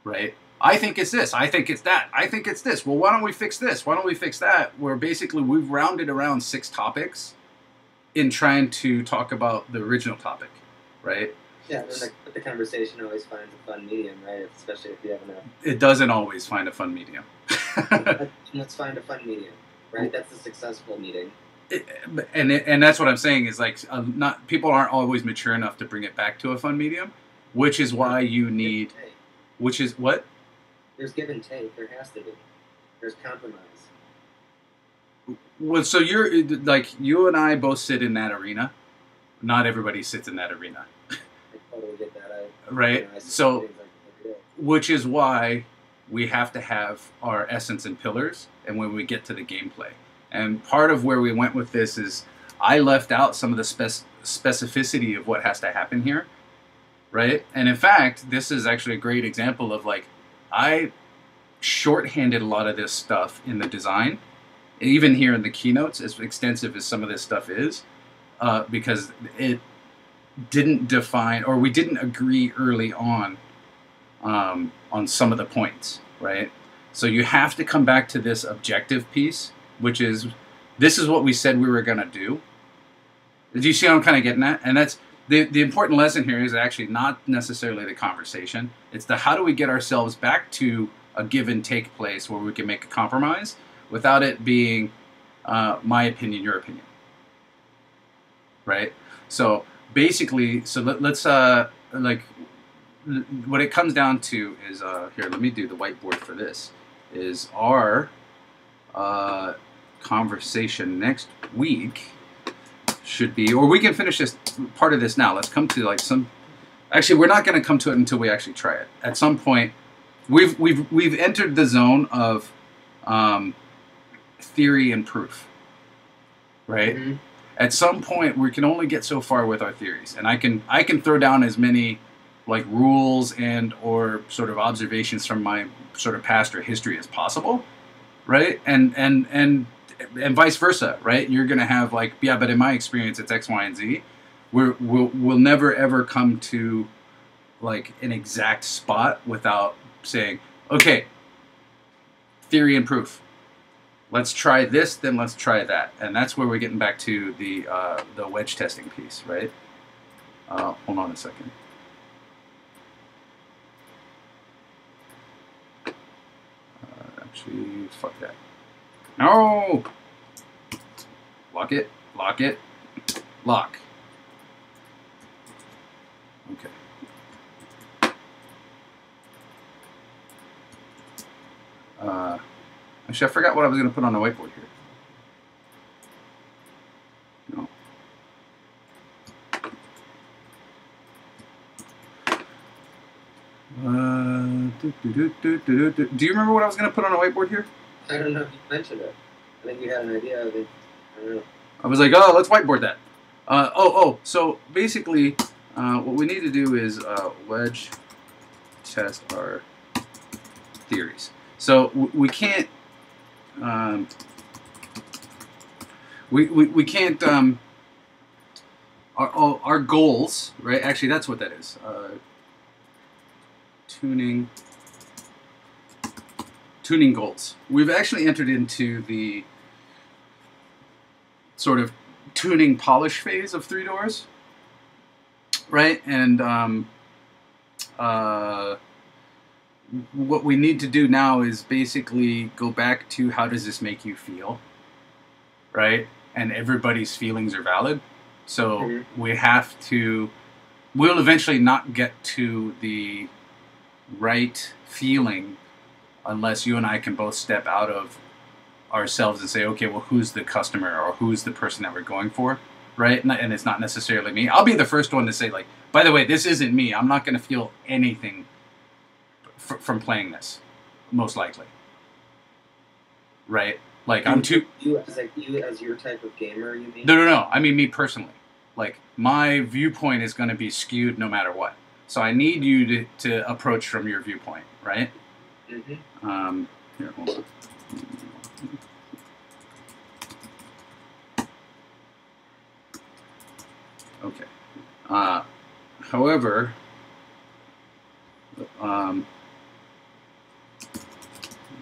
right? I think it's this. I think it's that. I think it's this. Well, why don't we fix this? Why don't we fix that? Where basically we've rounded around 6 topics in trying to talk about the original topic, right? Yeah, and the conversation always finds a fun medium, right? Especially if you have enough. It doesn't always find a fun medium. Let's find a fun medium, right? That's a successful meeting. And that's what I'm saying is, like, not people aren't always mature enough to bring it back to a fun medium, which is why you need, which is what? There's give and take. There has to be. There's compromise. Well, so you're like, you and I both sit in that arena. Not everybody sits in that arena. I totally get that. Right? So, which is why we have to have our essence and pillars, and when we get to the gameplay. And part of where we went with this is I left out some of the specificity of what has to happen here, right? And in fact, this is actually a great example of, like, I shorthanded a lot of this stuff in the design, even here in the keynotes, as extensive as some of this stuff is, because it didn't define, or we didn't agree early on some of the points, right? So you have to come back to this objective piece, which is, this is what we said we were going to do. Do you see what I'm kind of getting at? And that's the important lesson here is actually not necessarily the conversation. It's the how do we get ourselves back to a give and take place where we can make a compromise without it being my opinion, your opinion. Right? So basically, so let's like, what it comes down to is, here, let me do the whiteboard for this, is our conversation next week should be, or we can finish this part of this now. Let's come to, like, some, actually we're not going to come to it until we actually try it. At some point, we've entered the zone of theory and proof, right? Mm-hmm. At some point, we can only get so far with our theories, and I can throw down as many, like, rules and or sort of observations from my sort of past or history as possible, right? And vice versa, right? You're gonna have, like, yeah, but in my experience, it's X, Y, and Z. We'll never ever come to, like, an exact spot without saying, okay, theory and proof. Let's try this, then let's try that, and that's where we're getting back to the wedge testing piece, right? Hold on a second. Actually, fuck that. No! Lock it, lock it, lock. Okay. Actually, I forgot what I was going to put on the whiteboard here. No. Do you remember what I was going to put on a whiteboard here? I don't know if you mentioned it. I think you had an idea of it. I don't know. I was like, oh, let's whiteboard that. So basically, what we need to do is wedge test our theories. So we can't, we can't, our goals, right? Actually, that's what that is. Tuning goals. We've actually entered into the sort of tuning polish phase of Three Doors, right? And what we need to do now is basically go back to how does this make you feel, right? And everybody's feelings are valid. So we have to, we'll eventually not get to the right feeling unless you and I can both step out of ourselves and say, okay, well, who's the customer or who's the person that we're going for, right? And it's not necessarily me. I'll be the first one to say, like, by the way, this isn't me. I'm not going to feel anything from playing this, most likely, right? Like, I'm too... You as your type of gamer, you mean? No. I mean me personally. Like, my viewpoint is going to be skewed no matter what. So I need you to approach from your viewpoint, right? Mm-hmm. Here, hold on. Okay. However,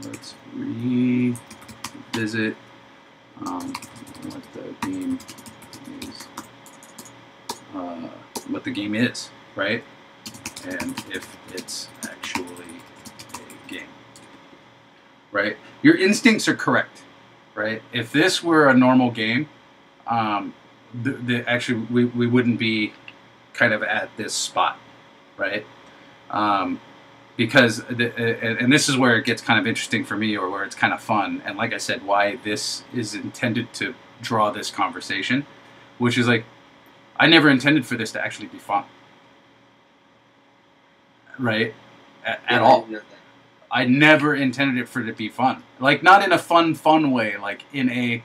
let's revisit what the game is. What the game is, right? And if it's actually a game, right? Your instincts are correct, right? If this were a normal game, actually we wouldn't be kind of at this spot, right? Because and this is where it gets kind of interesting for me, or where it's kind of fun, and like I said, why this is intended to draw this conversation, which is like, I never intended for this to actually be fun, right? At all. I never intended it for it to be fun. Like, not in a fun way, like in a...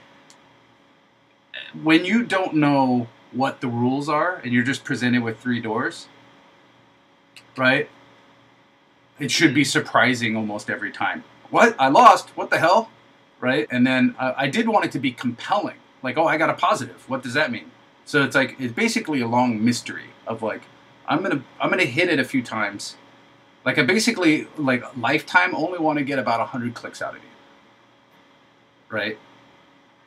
When you don't know what the rules are and you're just presented with Three Doors, right? It should be surprising almost every time. What? I lost? What the hell? Right? And then I did want it to be compelling. Like, oh, I got a positive. What does that mean? So it's like, it's basically a long mystery of like, I'm gonna hit it a few times. Like, I basically, like, lifetime only want to get about 100 clicks out of you. Right?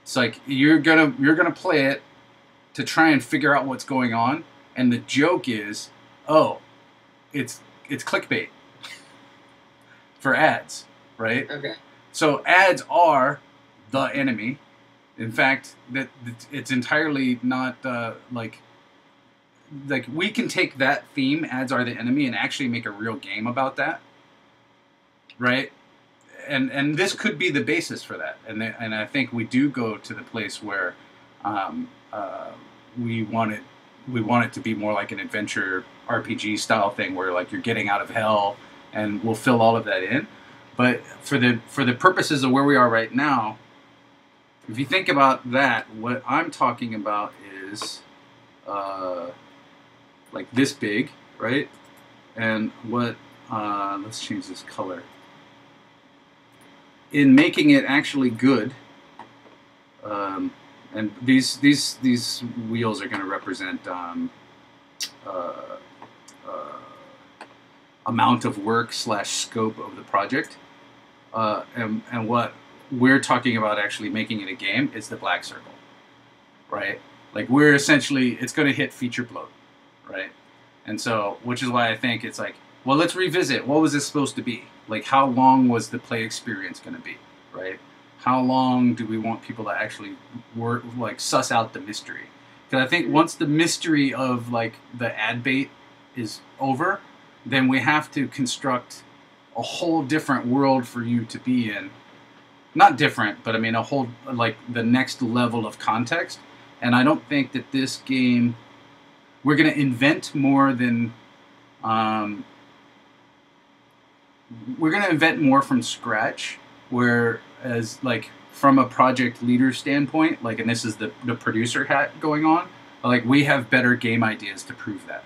It's like, you're gonna play it to try and figure out what's going on, and the joke is, oh, it's clickbait for ads, right? Okay. So ads are the enemy. In fact, that it's entirely not like we can take that theme, ads are the enemy, and actually make a real game about that, right? And this could be the basis for that. And I think we do go to the place where we want it to be more like an adventure RPG style thing, where like you're getting out of hell, and we'll fill all of that in. But for the purposes of where we are right now, if you think about that, what I'm talking about is like this big, right? And what let's change this color. In making it actually good, and these wheels are going to represent amount of work / scope of the project, and what we're talking about actually making it a game is the black circle, right? Like, we're essentially, it's going to hit feature bloat, right? And so, which is why I think it's like, well, let's revisit, what was this supposed to be? Like, how long was the play experience going to be, right? How long do we want people to actually work, like, suss out the mystery? Because I think once the mystery of, like, the ad bait is over, then we have to construct a whole different world for you to be in. Not different, but I mean a whole, like, the next level of context. And I don't think that this game, we're going to invent more than, we're going to invent more from scratch, whereas, like, from a project leader standpoint, like, and this is the producer hat going on, like, we have better game ideas to prove that.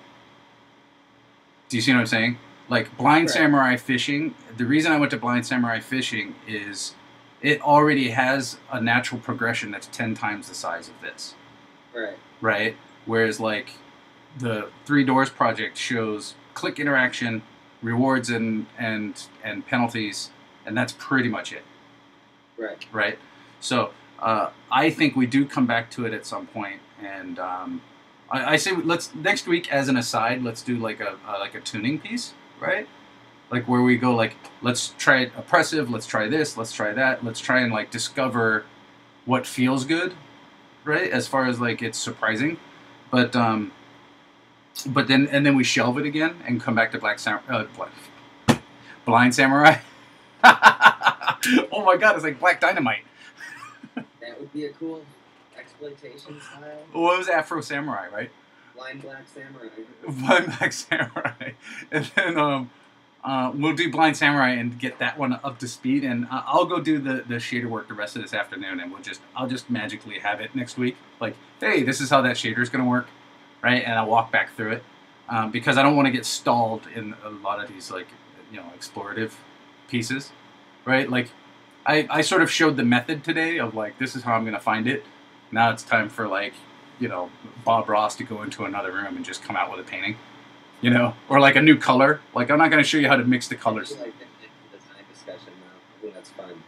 Do you see what I'm saying? Like, Blind Samurai Fishing, the reason I went to Blind Samurai Fishing is it already has a natural progression that's 10 times the size of this. Right. Right? Whereas, like, the Three Doors project shows click interaction, rewards and penalties, and that's pretty much it. Right. Right? So I think we do come back to it at some point, and I say let's next week as an aside, let's do like a tuning piece, right? Like where we go like let's try it oppressive, let's try this, let's try that, let's try and like discover what feels good, right? As far as like it's surprising, but then we shelve it again and come back to Blind Samurai. Oh my god, it's like Black Dynamite. That would be a cool exploitation style. What was Afro Samurai, right? Blind Black Samurai. Blind Black Samurai. And then we'll do Blind Samurai and get that one up to speed. And I'll go do the shader work the rest of this afternoon, and I'll just magically have it next week. Like, hey, this is how that shader is going to work, right? And I'll walk back through it because I don't want to get stalled in a lot of these like explorative pieces, right? Like I sort of showed the method today of like this is how I'm going to find it. Now it's time for like Bob Ross to go into another room and just come out with a painting, or like a new color. Like I'm not going to show you how to mix the colors. I like the design discussion now. I think that's fun.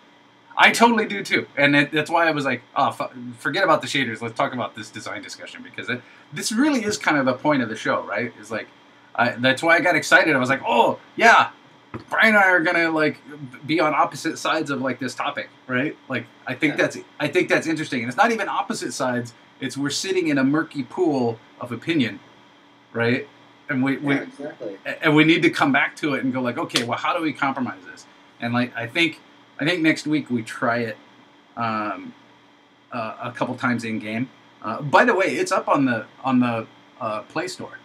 I totally do too, and that's why I was like, oh, forget about the shaders. Let's talk about this design discussion because this really is kind of the point of the show, right? Is like that's why I got excited. I was like, oh yeah, Brian and I are gonna like be on opposite sides of like this topic, right? Like I think that's interesting, and it's not even opposite sides. It's we're sitting in a murky pool of opinion, right? And exactly. And we need to come back to it and go like, okay, well, how do we compromise this? And like I think next week we try it a couple times in game. By the way, it's up on the Play Store.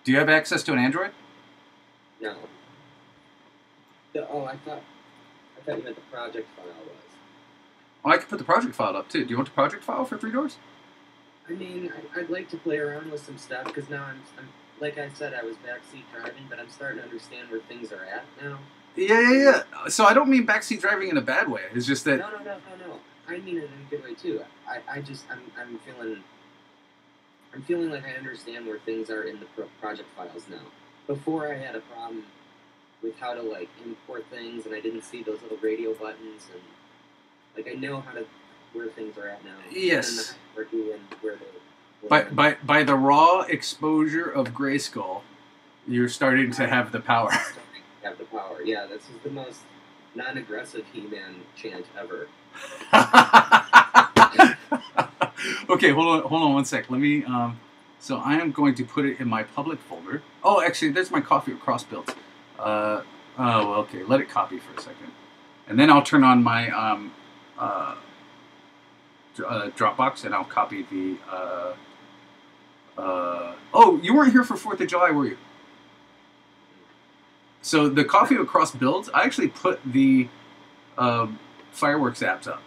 Do you have access to an Android? No. I thought you meant the project file was. Oh, I could put the project file up too. Do you want the project file for Three Doors? I mean, I'd like to play around with some stuff because now I'm like I said, I was backseat driving, but I'm starting to understand where things are at now. Yeah. So I don't mean backseat driving in a bad way. It's just that. No. I mean it in a good way too. I'm feeling like I understand where things are in the project files now. Before I had a problem with how to like import things, and I didn't see those little radio buttons, and like I know where things are at now. Yes. And the hierarchy and where by the raw exposure of Grayskull, you're starting to have the power. Have the power. Yeah, this is the most non-aggressive He-Man chant ever. Okay, hold on 1 sec. Let me. So I am going to put it in my public folder. Oh, actually, there's my coffee with cross builds. Okay. Let it copy for a second, and then I'll turn on my Dropbox, and I'll copy the. Oh, you weren't here for 4th of July, were you? So the coffee with cross builds, I actually put the fireworks apps up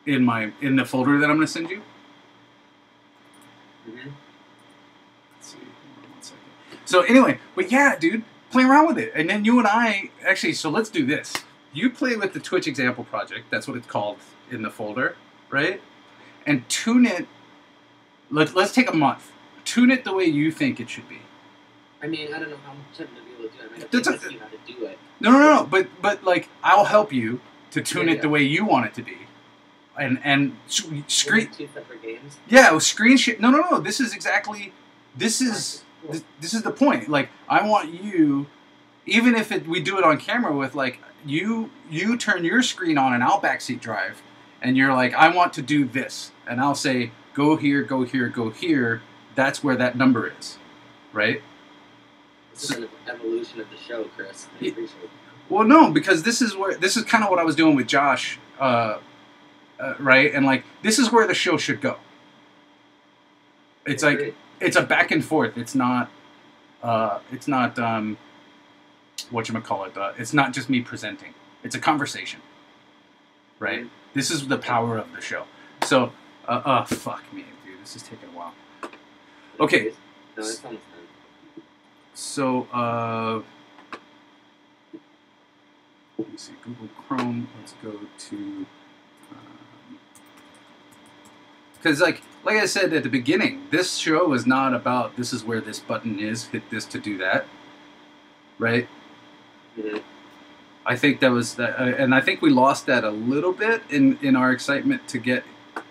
in the folder that I'm going to send you. Mm-hmm. Let's see. Hold on 1 second. So anyway, but yeah, dude, play around with it, and then you and I actually. So let's do this. You play with the Twitch example project. That's what it's called in the folder, right? And tune it. Let's take a month. Tune it the way you think it should be. I mean, I don't know how much I'm going to be able to do it. I mean, I see how to do it. No. But like, I'll help you to tune it the way you want it to be. And screen. 2 separate games. Yeah, screen share. No. This is exactly. This is the point. Like, I want you, even if we do it on camera with like you turn your screen on and I'll backseat drive, and you're like, I want to do this, and I'll say, go here, go here, go here. That's where that number is, right? This is an evolution of the show, Chris. I appreciate it. Well, no, because this is kind of what I was doing with Josh, right? And like, this is where the show should go. It's like it's a back and forth. It's not whatchamacallit. It's not just me presenting. It's a conversation, right? Mm-hmm. This is the power of the show. So, fuck me, dude. This is taking a while. Okay. No, it's almost time. So, let me see, Google Chrome, let's go to, because like I said at the beginning, this show is not about this is where this button is, hit this to do that, right? Mm-hmm. I think that was that, and I think we lost that a little bit in our excitement to get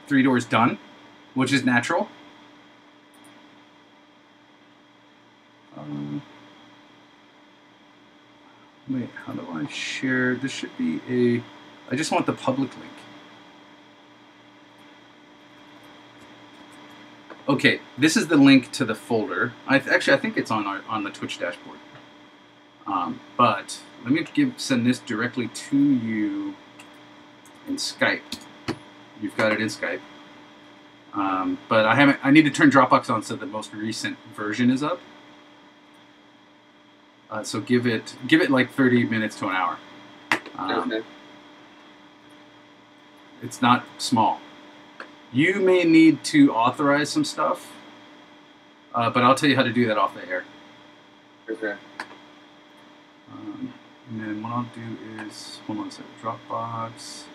Three Doors done, which is natural. Wait, how do I share? This should be a. I just want the public link. Okay, this is the link to the folder. Actually, I think it's on the Twitch dashboard. But let me send this directly to you in Skype. You've got it in Skype. But I haven't. I need to turn Dropbox on so the most recent version is up. So give it like 30 minutes to an hour. Okay. It's not small. You may need to authorize some stuff, but I'll tell you how to do that off the air. Okay. And then what I'll do is, hold on a second, Dropbox,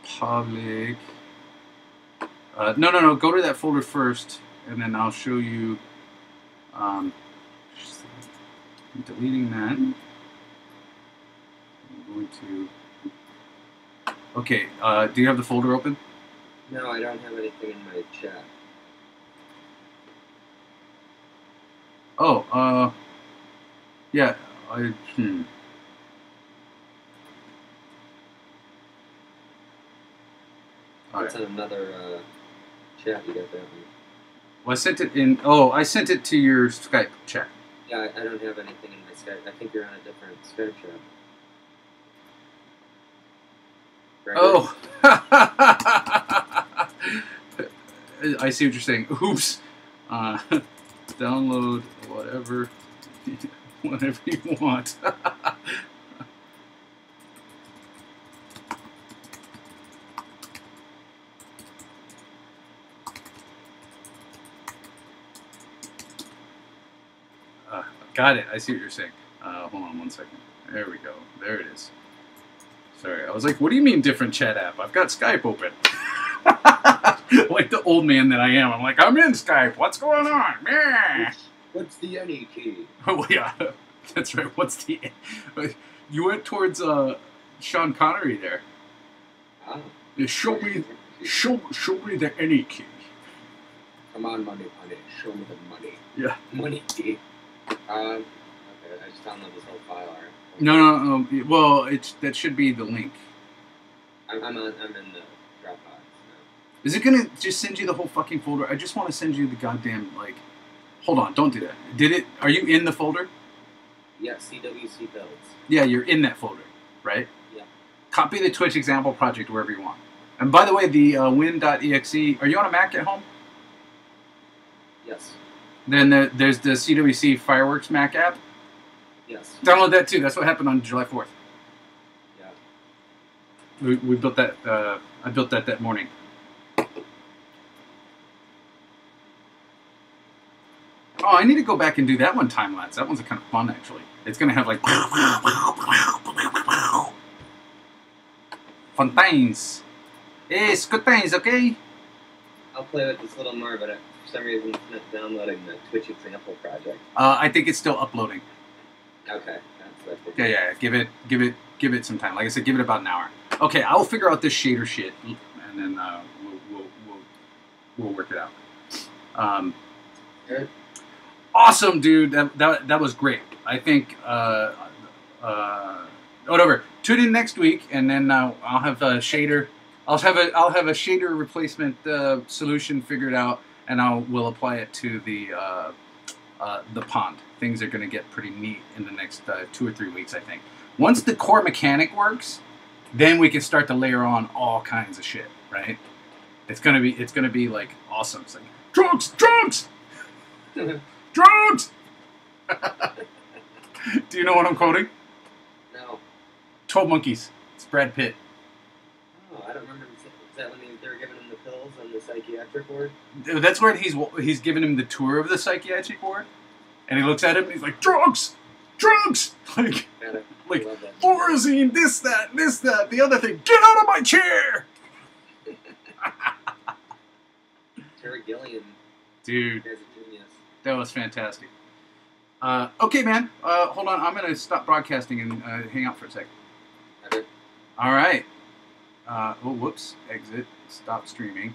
public. No, go to that folder first, and then I'll show you. I'm deleting that. I'm going to. Okay, do you have the folder open? No, I don't have anything in my chat. Oh, yeah, It's in another chat you got that one. Well, I sent it in. Oh, I sent it to your Skype chat. Yeah, I don't have anything in my Skype. I think you're on a different Skype chat. Right. Oh, I see what you're saying. Oops. Download whatever you want. Got it. I see what you're saying. Hold on one second. There we go. There it is. Sorry, I was like, what do you mean different chat app? I've got Skype open. Like the old man that I am. I'm like, I'm in Skype. What's going on? Yeah. What's the any key? Oh, yeah. That's right. What's the... You went towards Sean Connery there. Ah. Show me the any key. Come on, money. Show me the money. Yeah. Money key. Okay, I just downloaded this whole file. Right? No. Well, that should be the link. I'm in the Dropbox now. Is it gonna just send you the whole fucking folder? I just want to send you the goddamn like. Hold on, don't do that. Did it? Are you in the folder? Yeah, CWC builds. Yeah, you're in that folder, right? Yeah. Copy the Twitch example project wherever you want. And by the way, the win.exe. Are you on a Mac at home? Yes. Then there's the CWC Fireworks Mac app. Yes. Download that too. That's what happened on July 4th. Yeah. We built that. I built that morning. Oh, I need to go back and do that one time lapse. That one's kind of fun actually. It's gonna have like fontaines. It's good things, okay? I'll play with this a little more, but for some reason it's not downloading the Twitch example project. I think it's still uploading. Okay. That's Yeah. Give it some time. Like I said, give it about an hour. Okay, I'll figure out this shader shit, and then we'll work it out. Good. Awesome, dude. That was great. I think. Whatever. Tune in next week, and then I'll have a shader. I'll have a shader replacement solution figured out, and we'll apply it to the pond. Things are going to get pretty neat in the next 2 or 3 weeks, I think. Once the core mechanic works, then we can start to layer on all kinds of shit. Right? It's gonna be like awesome. It's like drugs. Drugs! Do you know what I'm quoting? No. 12 Monkeys. It's Brad Pitt. Oh, I don't remember. Is that when they were giving him the pills on the psychiatric ward? That's where he's giving him the tour of the psychiatric ward, and he looks at him and he's like, drugs! Like Thorazine, this, that, the other thing. Get out of my chair! Terry Gilliam. Dude. Guy's a genius. That was fantastic. Okay, man. Hold on. I'm gonna stop broadcasting and hang out for a sec. Okay. All right. Oh, whoops. Exit. Stop streaming.